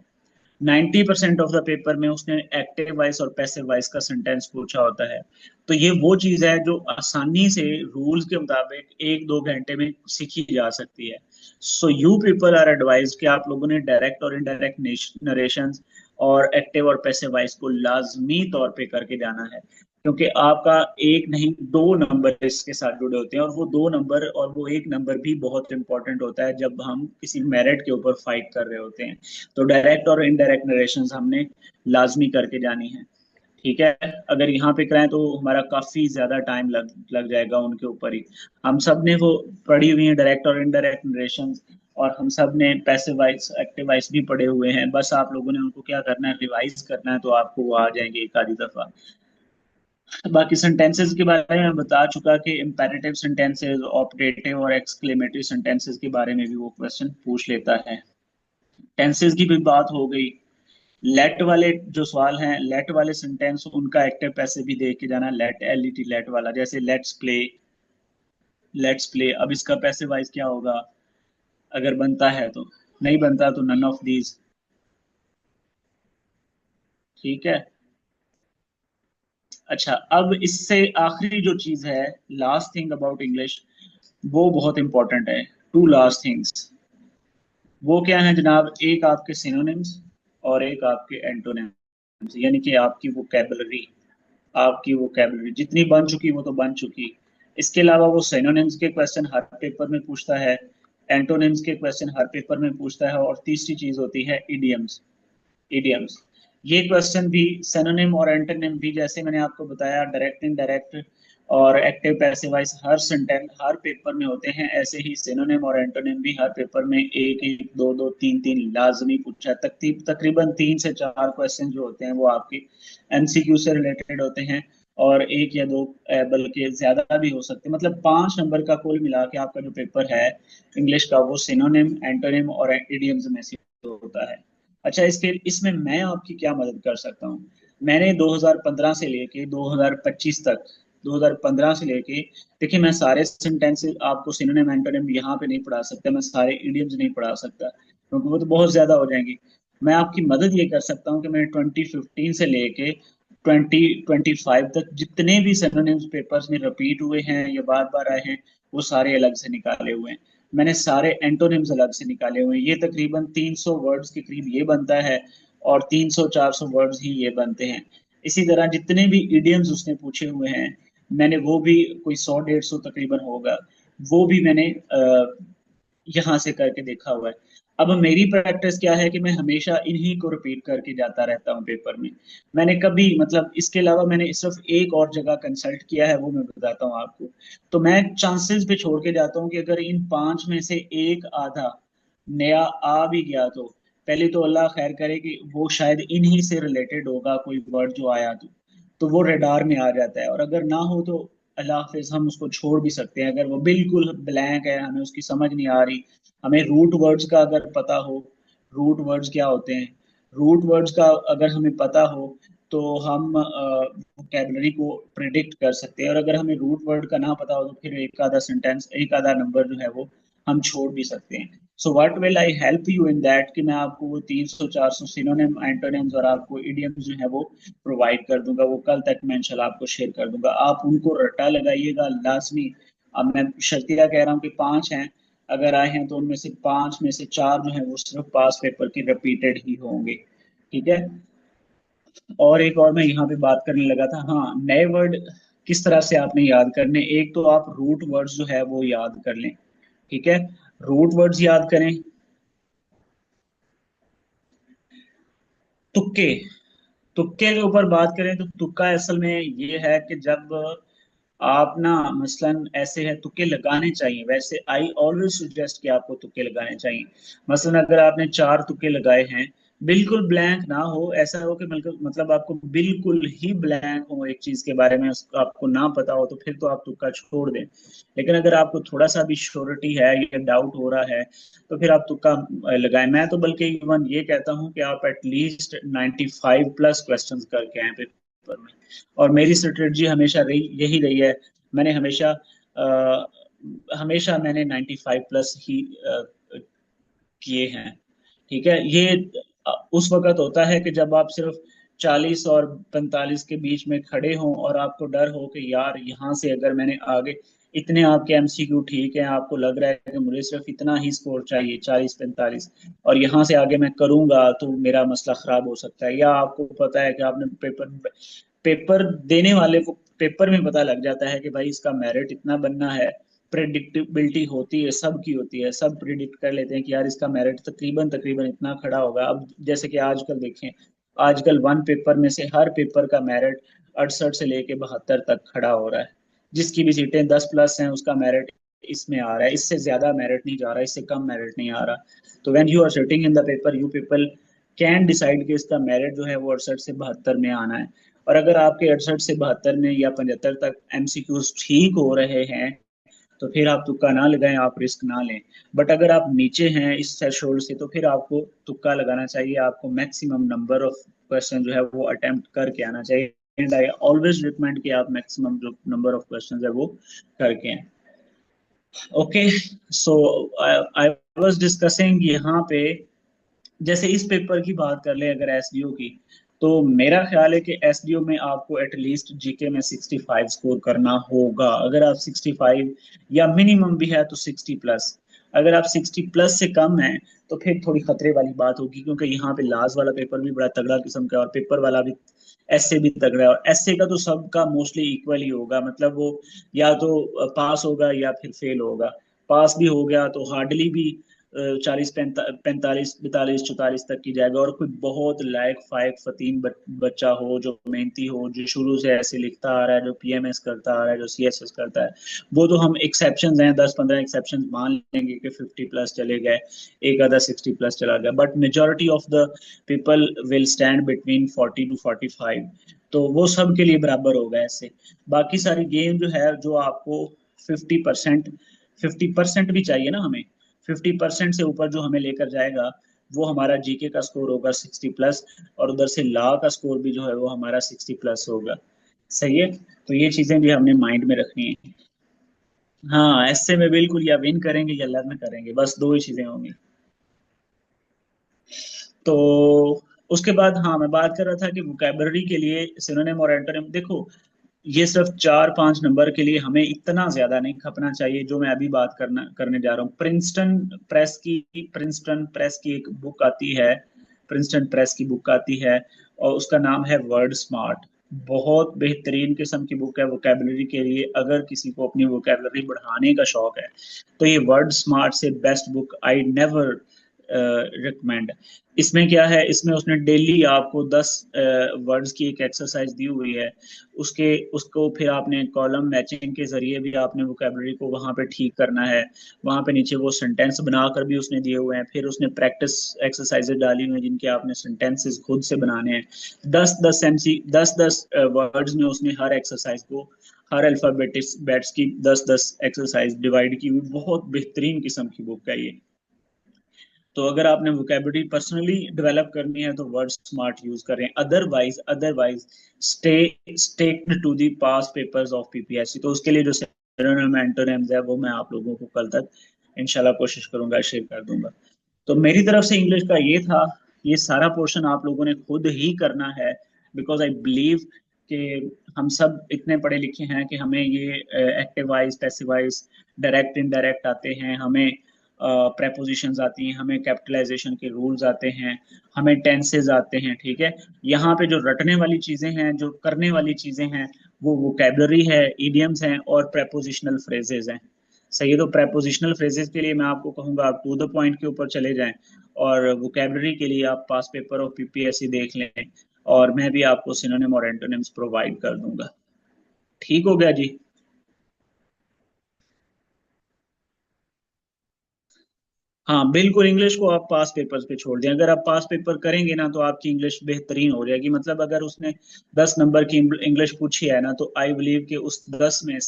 90% ऑफ द पेपर में उसने एक्टिव वॉइस और पैसिव वॉइस का सेंटेंस पूछा होता है। तो ये वो चीज है जो आसानी से रूल्स के मुताबिक 1-2 घंटे में सीखी जा सकती है। So you people are advise कि आप लोगों ने डायरेक्ट और इनडायरेक्ट नरेशन और एक्टिव और पैसिव वॉइस को लाजमी तौर पे करके जाना है, क्योंकि आपका एक नहीं 2 नंबर इसके साथ जुड़े होते हैं, और वो 2 नंबर और वो 1 नंबर भी बहुत इंपॉर्टेंट होता है जब हम किसी मेरिट के ऊपर फाइट कर रहे होते हैं। तो डायरेक्ट और इनडायरेक्ट नरेशन हमने लाजमी करके जानी है, ठीक है। अगर यहाँ पे कराएं तो हमारा काफी ज्यादा टाइम लग जाएगा उनके ऊपर ही। हम सब ने वो पढ़ी हुई है डायरेक्ट और इनडायरेक्ट नरेशन, और हम सब ने पैसिव वॉइस एक्टिव वॉइस भी पढ़े हुए हैं, बस आप लोगों ने उनको क्या करना है, रिवाइज करना है, तो आपको वो आ जाएंगे एक आधी दफा। बाकी सेंटेंसेस के बारे में मैं बता चुका कि इम्पेरेटिव सेंटेंसेस, ऑपरेटिव और एक्सक्लेमेटरी सेंटेंसेस के बारे में भी वो क्वेश्चन पूछ लेता है। टेंसेस की भी बात हो गई। लेट वाले जो सवाल हैं, लेट वाले सेंटेंस, उनका एक्टिव पैसिव भी देख के जाना, लेट एलईटी लेट वाला, जैसे लेट्स प्ले, लेट्स प्ले, अब इसका पैसिव वाइज क्या होगा, अगर बनता है तो, नहीं बनता तो नन ऑफ दीज, ठीक है। अच्छा, अब इससे आखिरी जो चीज है, लास्ट थिंग अबाउट इंग्लिश, वो बहुत इंपॉर्टेंट है। टू लास्ट थिंग्स, वो क्या है जनाब, एक आपके सिनोनिम्स और एक आपके एंटोनिम्स, यानी कि आपकी वोकैबुलरी, आपकी वोकैबुलरी जितनी बन चुकी वो तो बन चुकी। इसके अलावा वो सिनोनिम्स के क्वेश्चन हर पेपर में पूछता है, एंटोनिम्स के क्वेश्चन हर पेपर में पूछता है, और तीसरी चीज होती है इडियम्स, इडियम्स। ये क्वेश्चन भी सिनोनिम और एंटोनिम भी, जैसे मैंने आपको बताया डायरेक्ट इनडायरेक्ट और एक्टिव पैसिव वॉइस हर सेंटेंस हर पेपर में होते हैं, ऐसे ही सिनोनिम और एंटोनिम भी हर पेपर में एक एक दो दो तीन तीन लाजमी पूछा है। तकरीबन 3 से 4 क्वेश्चन जो होते हैं वो आपके एमसीक्यू से रिलेटेड होते हैं, और एक या दो बल्कि ज्यादा भी हो सकते हैं, मतलब 5 नंबर का कुल मिला के आपका जो पेपर है इंग्लिश का, वो सिनोनिम एंटोनिम और इडियम्स में से होता है। अच्छा, इसके इसमें मैं आपकी क्या मदद कर सकता हूँ। मैंने 2015 से लेके 2025 तक, 2015 से लेके, देखिए मैं सारे सेंटेंसेस आपको सिनोनिम एंटोनिम यहाँ पे नहीं पढ़ा सकता, मैं सारे इडियम्स नहीं पढ़ा सकता क्योंकि वो तो बहुत ज्यादा हो जाएंगे। मैं आपकी मदद ये कर सकता हूँ कि मैंने 2015 से लेके 2025 तक जितने भी सिनोनिम्स पेपर्स में रिपीट हुए हैं या बार बार आए हैं, वो सारे अलग से निकाले हुए हैं। मैंने सारे एंटोनिम्स अलग से निकाले हुए हैं, ये तकरीबन 300 वर्ड्स के करीब ये बनता है, और 300-400 वर्ड्स ही ये बनते हैं। इसी तरह जितने भी इडियम्स उसने पूछे हुए हैं, मैंने वो भी कोई 100-150 तकरीबन होगा, वो भी मैंने यहाँ से करके देखा हुआ है। अब मेरी प्रैक्टिस क्या है कि मैं हमेशा इन्हीं को रिपीट करके जाता रहता हूँ पेपर में। मैंने कभी मतलब इसके अलावा मैंने सिर्फ एक और जगह कंसल्ट किया है, वो मैं बताता हूँ आपको। तो मैं चांसेस पे छोड़ के जाता हूँ कि अगर इन 5 में से एक आधा नया आ भी गया तो पहले तो अल्लाह खैर करे कि वो शायद इन्हीं से रिलेटेड होगा कोई वर्ड जो आया तो, तो वो रडार में आ जाता है। और अगर ना हो तो अल्लाह हाफिज, हम उसको छोड़ भी सकते हैं। अगर वो बिल्कुल ब्लैंक है, हमें उसकी समझ नहीं आ रही, हमें रूट वर्ड्स का अगर पता हो, रूट वर्ड्स क्या होते हैं, रूट वर्ड्स का अगर हमें पता हो तो हम वोकैबुलरी को प्रिडिक्ट कर सकते हैं। और अगर हमें रूट वर्ड का ना पता हो तो फिर एक आधा सेंटेंस, एक आधा नंबर जो है वो हम छोड़ भी सकते हैं। So what will I help you in that, कि मैं आपको वो 300 400 सिनोनिम, एंटोनिम्स और आपको इडियम्स जो है वो प्रोवाइड कर दूंगा। वो कल तक मैं इंशाल्लाह आपको शेयर कर दूंगा, आप उनको रट्टा लगाइएगा लाजमी। अब मैं शर्तिया कह रहा हूँ कि 5 हैं, अगर आए हैं तो उनमें से 5 में से 4 जो है वो सिर्फ पास पेपर के रिपीटेड ही होंगे। ठीक है। और एक और मैं यहाँ पे बात करने लगा था, हाँ, नए वर्ड किस तरह से आपने याद करने। एक तो आप रूट वर्ड्स जो है वो याद कर लें। ठीक है, रूट वर्ड्स याद करें। तुक्के, तुक्के के ऊपर बात करें तो तुक्का असल में ये है कि जब आप ना मसलन ऐसे है, तुक्के लगाने चाहिए। वैसे आई ऑलवेज सुजेस्ट कि आपको तुक्के लगाने चाहिए। मसलन अगर आपने 4 तुक्के लगाए हैं, बिल्कुल ब्लैंक ना हो, ऐसा हो कि मतलब आपको बिल्कुल ही ब्लैंक हो एक चीज के बारे में, आपको ना पता हो, तो फिर तो आप तुक्का छोड़ दें। लेकिन अगर आपको थोड़ा सा भी श्योरिटी है या डाउट हो रहा है तो फिर आप तुक्का लगाएं। मैं तो बल्कि इवन ये कहता हूं कि आप एटलीस्ट 95 प्लस क्वेश्चंस करके आए पेपर में। और मेरी स्ट्रेटजी हमेशा रही, यही रही है। मैंने हमेशा मैंने 95 प्लस ही किए हैं। ठीक है। ये उस वक्त होता है कि जब आप सिर्फ 40 और 45 के बीच में खड़े हों और आपको डर हो कि यार यहाँ से अगर मैंने आगे, इतने आपके एमसीक्यू ठीक है, आपको लग रहा है कि मुझे सिर्फ इतना ही स्कोर चाहिए 40 45, और यहाँ से आगे मैं करूंगा तो मेरा मसला खराब हो सकता है। या आपको पता है कि आपने पेपर पेपर देने वाले को पेपर में पता लग जाता है कि भाई इसका मेरिट इतना बनना है, प्रेडिक्टेबिलिटी होती है, सबकी होती है, सब प्रिडिक्ट कर लेते हैं कि यार इसका मेरिट तकरीबन तकरीबन इतना खड़ा होगा। अब जैसे कि आजकल देखें, आजकल वन पेपर में से हर पेपर का मेरिट 68 से लेके 72 तक खड़ा हो रहा है। जिसकी भी सीटें 10 प्लस हैं उसका मेरिट इसमें आ रहा है, इससे ज्यादा मेरिट नहीं जा रहा, इससे कम मेरिट नहीं आ रहा। तो when you are sitting in the paper, you people can decide कि इसका मेरिट जो है वो 68 से 72 में आना है। और अगर आपके 68 से 72 में या 75 तक एमसीक्यूज ठीक हो रहे हैं तो फिर आप तुक्का ना लगाएं, आप रिस्क ना लें। बट अगर आप नीचे हैं इस थ्रेशोल्ड से तो फिर आपको तुक्का लगाना चाहिए, आपको मैक्सिमम नंबर ऑफ क्वेश्चन जो है वो अटेम्प्ट करके आना चाहिए। एंड आई ऑलवेज रिकमेंड कि आप मैक्सिमम जो नंबर ऑफ क्वेश्चन है वो करके आए। Okay. So I was discussing यहाँ पे, जैसे इस पेपर की बात कर ले अगर एसडीओ की, तो मेरा ख्याल है कि एसडीओ में आपको एटलीस्ट जीके में 65 स्कोर करना होगा। अगर आप 65 या मिनिमम भी है तो 60 प्लस। अगर आप 60 प्लस से कम है तो फिर थोड़ी खतरे वाली बात होगी, क्योंकि यहाँ पे लास्ट वाला पेपर भी बड़ा तगड़ा किस्म का है और पेपर वाला भी ऐसे भी तगड़ा है। और ऐसे का तो सबका मोस्टली इक्वल ही होगा, मतलब वो या तो पास होगा या फिर फेल होगा। पास भी हो गया तो हार्डली भी 40 45 42 44 तक की जाएगा। और कोई बहुत लायक फायक फतीन बच्चा हो, जो मेहनती हो, जो शुरू से ऐसे लिखता आ रहा है, जो पीएमएस करता आ रहा है, जो सीएसएस करता है, वो तो हम एक्सेप्शन हैं, 10 15 एक्सेप्शन मान लेंगे कि 50 प्लस चले गए, एक आधा 60 प्लस चला गया, but majority of the people will stand between 40 to 45। तो वो सब के लिए बराबर होगा ऐसे। बाकी सारी गेम जो है, जो आपको 50%, 50% भी चाहिए ना हमें, 50% से ऊपर जो हमें लेकर जाएगा वो हमारा जीके का स्कोर होगा 60 प्लस, और उधर से लॉ का स्कोर भी जो है वो हमारा 60 प्लस होगा। सही है। तो ये चीजें भी हमने माइंड में रखनी है। हाँ, ऐसे में बिल्कुल या विन करेंगे या लर्न करेंगे, बस दो ही चीजें होंगी। तो उसके बाद हाँ, मैं बात कर रहा था कि वोकैबुलरी के लिए सिनोनिम और एंटोनिम, देखो ये सिर्फ 4 5 नंबर के लिए हमें इतना ज्यादा नहीं खपना चाहिए। जो मैं अभी बात करने जा रहा हूँ, प्रिंसटन प्रेस की एक बुक आती है, प्रिंसटन प्रेस की बुक आती है, और उसका नाम है वर्ड स्मार्ट। बहुत बेहतरीन किस्म की बुक है वोकैबुलरी के लिए। अगर किसी को अपनी वोकैबुलरी बढ़ाने का शौक है तो ये वर्ड स्मार्ट से best book I never recommend. इसमें क्या है, इसमें उसने डेली आपको 10 वर्ड्स की एक एक्सरसाइज दी हुई है। उसके उसको फिर आपने कॉलम मैचिंग के जरिए भी आपने वोकेबलरी को वहां पे ठीक करना है। वहां पे नीचे वो सेंटेंस बनाकर भी उसने दिए हुए हैं, फिर उसने प्रैक्टिस एक्सरसाइजेज डाली हुई हैं जिनके आपने सेंटेंसेस खुद से बनाने हैं। 10 वर्ड्स में उसने हर एक्सरसाइज को, हर अल्फाबेटिक्स बैट्स की 10 एक्सरसाइज डिवाइड की हुई, बहुत बेहतरीन किस्म की बुक है ये। तो अगर आपने वोकेबलरी पर्सनली डेवलप करनी है तो वर्ड स्मार्ट यूज करें, otherwise stay stick to the pass papers of PPSC. तो उसके लिए जो सिनोनिम एंटोनिम्स है वो मैं आप लोगों को कल तक इंशाल्लाह कोशिश करूंगा शेयर कर दूंगा। तो मेरी तरफ से इंग्लिश का ये था। ये सारा पोर्शन आप लोगों ने खुद ही करना है, बिकॉज आई बिलीव कि हम सब इतने पढ़े लिखे हैं कि हमें ये active voice, passive wise, direct indirect आते हैं, हमें प्रेपोजिशंस आती हैं, हमें कैपिटलाइजेशन के रूल्स आते हैं, हमें टेंसेस आते हैं। ठीक है, यहाँ पे जो रटने वाली चीजें हैं, जो करने वाली चीजें हैं, वो वोकेबलरी है, इडियम्स हैं और प्रेपोजिशनल फ्रेजेस हैं। सही है, तो प्रेपोजिशनल फ्रेजेस के लिए मैं आपको कहूंगा आप टू द पॉइंट के ऊपर चले जाएं, और वोकेबलरी के लिए आप पास पेपर और पीपीएससी देख लें, और मैं भी आपको सिनोनिम और एंटोनिम्स प्रोवाइड कर दूंगा। ठीक हो गया जी। हाँ बिल्कुल, इंग्लिश को आप पास पेपर्स पे छोड़ दें। अगर आप पास पेपर करेंगे ना तो आपकी इंग्लिश बेहतरीन हो जाएगी। मतलब अगर उसने 10 नंबर की इंग्लिश पूछी है ना, तो आई बिलीव कि उस 10 में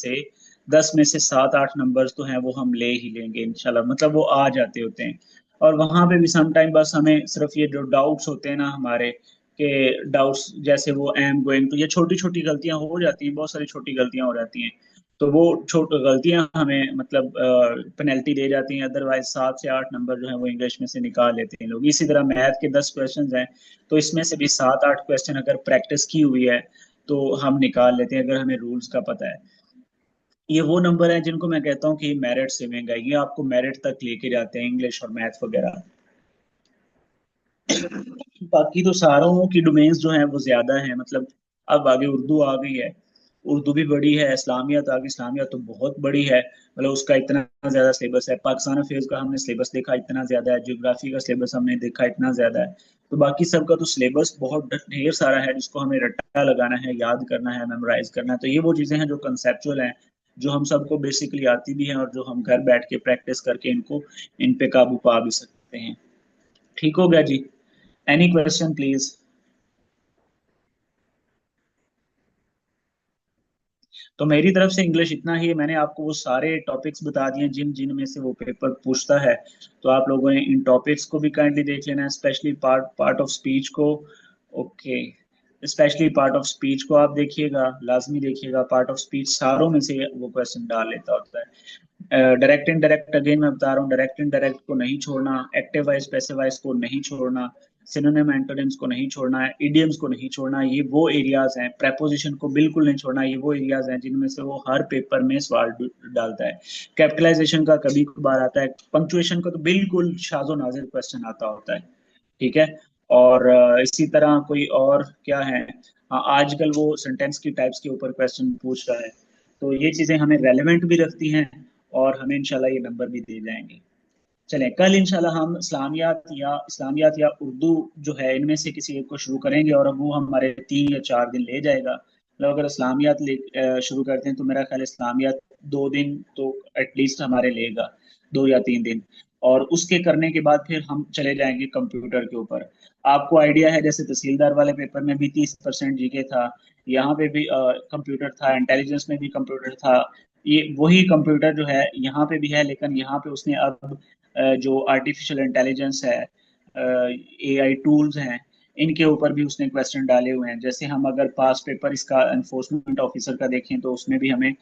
से 7-8 नंबर्स तो हैं वो हम ले ही लेंगे इंशाल्लाह। मतलब वो आ जाते होते हैं। और वहां पे भी सम टाइम बस हमें सिर्फ ये जो डाउट्स होते हैं ना हमारे, के डाउट्स जैसे वो एम गोइंग, तो ये छोटी छोटी गलतियां हो जाती हैं, बहुत सारी छोटी गलतियां हो जाती हैं। तो वो छोटी गलतियां हमें मतलब पेनल्टी दे जाती हैं। अदरवाइज 7 से 8 नंबर जो है वो इंग्लिश में से निकाल लेते हैं लोग। इसी तरह मैथ के 10 क्वेश्चन हैं, तो इसमें से भी 7-8 क्वेश्चन अगर प्रैक्टिस की हुई है तो हम निकाल लेते हैं, अगर हमें रूल्स का पता है। ये वो नंबर है जिनको मैं कहता हूँ कि मेरिट सेविंग है, ये आपको मेरिट तक लेके जाते हैं, इंग्लिश और मैथ वगैरह। बाकी तो सारों की डोमेन्स जो हैं वो ज्यादा हैं। मतलब अब आगे उर्दू आ गई है, उर्दू भी बड़ी है। इस्लामियत आ गई, इस्लामियत तो बहुत बड़ी है। मतलब उसका इतना ज्यादा सिलेबस है। पाकिस्तान अफेयर्स का हमने सिलेबस देखा इतना ज्यादा है, ज्योग्राफी का सिलेबस हमने देखा इतना ज्यादा है। तो बाकी सबका तो सिलेबस बहुत ढेर सारा है, जिसको हमें रट्टा लगाना है, याद करना है, मेमोराइज करना है। तो ये वो चीजें हैं जो कंसेप्चुअल हैं, जो हम सबको बेसिकली आती भी हैं, और जो हम घर बैठ के प्रैक्टिस करके इनको, इन पे काबू पा भी सकते हैं। ठीक हो गया जी। Any question please. तो मेरी तरफ से इंग्लिश इतना ही है। मैंने आपको वो सारे टॉपिक्स बता दिए जिन जिन में से वो पेपर पूछता है। तो आप लोगों ने इन टॉपिक्स को भी काइंडली देख लेना है, specially part part of speech को। Okay, specially part of speech को आप देखिएगा, लाजमी देखिएगा। पार्ट ऑफ स्पीच सारों में से वो क्वेश्चन डाल लेता होता है। डायरेक्ट इनडायरेक्ट अगेन मैं बता रहा हूँ, डायरेक्ट इनडायरेक्ट को नहीं छोड़ना, एक्टिव वाइज पैसिव वाइज को नहीं छोड़ना, सिनोनिम एंटोनिम्स को नहीं छोड़ना है, इडियम्स को नहीं छोड़ना। ये वो एरियाज हैं, प्रेपोजिशन को बिल्कुल नहीं छोड़ना। ये वो एरियाज हैं जिनमें से वो हर पेपर में सवाल डालता है। कैपिटलाइजेशन का कभी कभार आता है, पंक्चुएशन का तो बिल्कुल शाजो नाजिर क्वेश्चन आता होता है। ठीक है। और इसी तरह कोई और क्या है, हाँ, आजकल वो सेंटेंस की टाइप्स के ऊपर क्वेश्चन पूछ रहा है। तो ये चीजें हमें रेलेवेंट भी रखती हैं, और हमें इंशाल्लाह ये नंबर भी दे जाएंगे। चलें, कल इंशाल्लाह हम इस्लामियात या उर्दू जो है, इनमें से किसी एक को शुरू करेंगे, और अब वो हमारे 3 या 4 दिन ले जाएगा। मतलब अगर इस्लामियात शुरू करते हैं तो मेरा ख्याल है इस्लामियात 2 दिन तो एटलीस्ट हमारे लेगा, 2 या 3 दिन। और उसके करने के बाद फिर हम चले जाएंगे कंप्यूटर के ऊपर। आपको आइडिया है, जैसे तहसीलदार वाले पेपर में भी 30% जीके था, यहाँ पे भी कंप्यूटर था, इंटेलिजेंस में भी कंप्यूटर था। ये वही कंप्यूटर जो है यहाँ पे भी है, लेकिन यहाँ पे उसने अब जो आर्टिफिशियल इंटेलिजेंस है, एआई टूल्स हैं, इनके ऊपर भी उसने क्वेश्चन डाले हुए हैं। जैसे हम अगर पास पेपर इसका एनफोर्समेंट ऑफिसर का देखें तो उसमें भी हमें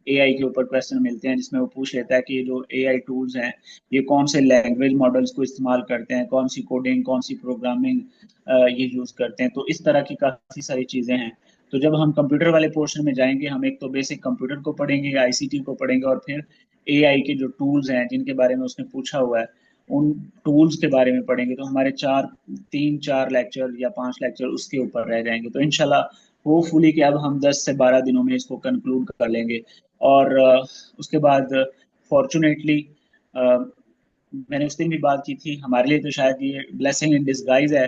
एआई के ऊपर क्वेश्चन मिलते हैं, जिसमें वो पूछ लेता है कि ये जो एआई टूल्स हैं, ये कौन से लैंग्वेज मॉडल्स को इस्तेमाल करते हैं, कौन सी कोडिंग, कौन सी प्रोग्रामिंग ये यूज करते हैं। तो इस तरह की काफी सारी चीजें हैं। तो जब हम कंप्यूटर वाले पोर्शन में जाएंगे, हम एक तो बेसिक कंप्यूटर को पढ़ेंगे, आईसीटी को पढ़ेंगे, और फिर एआई के जो टूल्स हैं जिनके बारे में उसने पूछा हुआ है, उन टूल्स के बारे में पढ़ेंगे। तो हमारे 3-4 लेक्चर या 5 लेक्चर उसके ऊपर रह जाएंगे। तो इनशाला होपफुली कि अब हम 10 से 12 दिनों में इसको कंक्लूड कर लेंगे। और उसके बाद फॉर्चुनेटली मैंने उस दिन भी बात की थी, हमारे लिए तो शायद ये ब्लेसिंग इन डिसगाइज है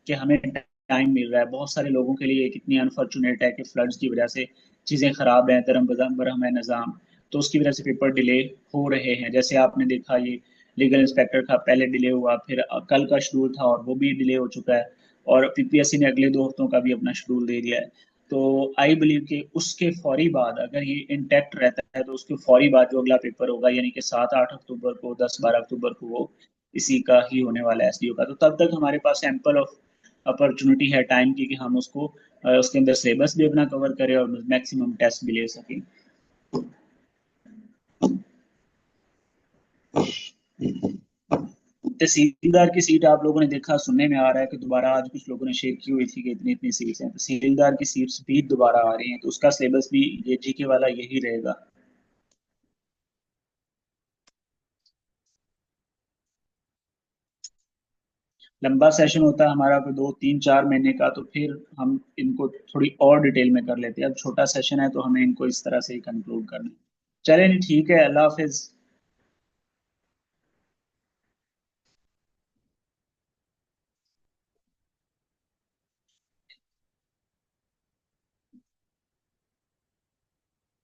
कि हमें टाइम मिल रहा है। बहुत सारे लोगों के लिए ये कितनी अनफॉर्चुनेट है कि फ्लड्स की वजह से चीज़ें खराब हैं, धर्म बरहम है निज़ाम, तो उसकी वजह से पेपर डिले हो रहे हैं। जैसे आपने देखा ये लीगल इंस्पेक्टर का पहले डिले हुआ, फिर कल का शेड्यूल था और वो भी डिले हो चुका है, और पीपीएससी ने अगले 2 हफ्तों का भी अपना शेड्यूल दे दिया है। तो आई बिलीव कि उसके फौरी बाद अगर ये इंटैक्ट रहता है तो उसके फौरी बाद जो अगला पेपर होगा, यानी कि 7-8 अक्टूबर को, 10-12 अक्टूबर को, वो इसी का ही होने वाला है, एसडीओ का। तो तब तक हमारे पास एम्पल ऑफ अपॉर्चुनिटी है टाइम की कि हम उसको उसके अंदर सिलेबस भी अपना कवर करें और मैक्सिमम टेस्ट भी ले सकें। तहसीलदार की सीट आप लोगों ने देखा, सुनने में आ रहा है कि दोबारा आज कुछ लोगों ने शेयर की हुई थी कि इतनी इतनी सीट्स हैं, तहसीलदार की सीट्स भी दोबारा आ रही हैं, तो उसका सिलेबस भी ये जीके वाला यही रहेगा। लंबा सेशन होता है हमारा कोई 2-3-4 महीने का, तो फिर हम इनको थोड़ी और डिटेल में कर लेते हैं। अब छोटा सेशन है तो हमें इनको इस तरह से ही कंक्लूड करना है। चलें, ठीक है, अल्लाह हाफिज।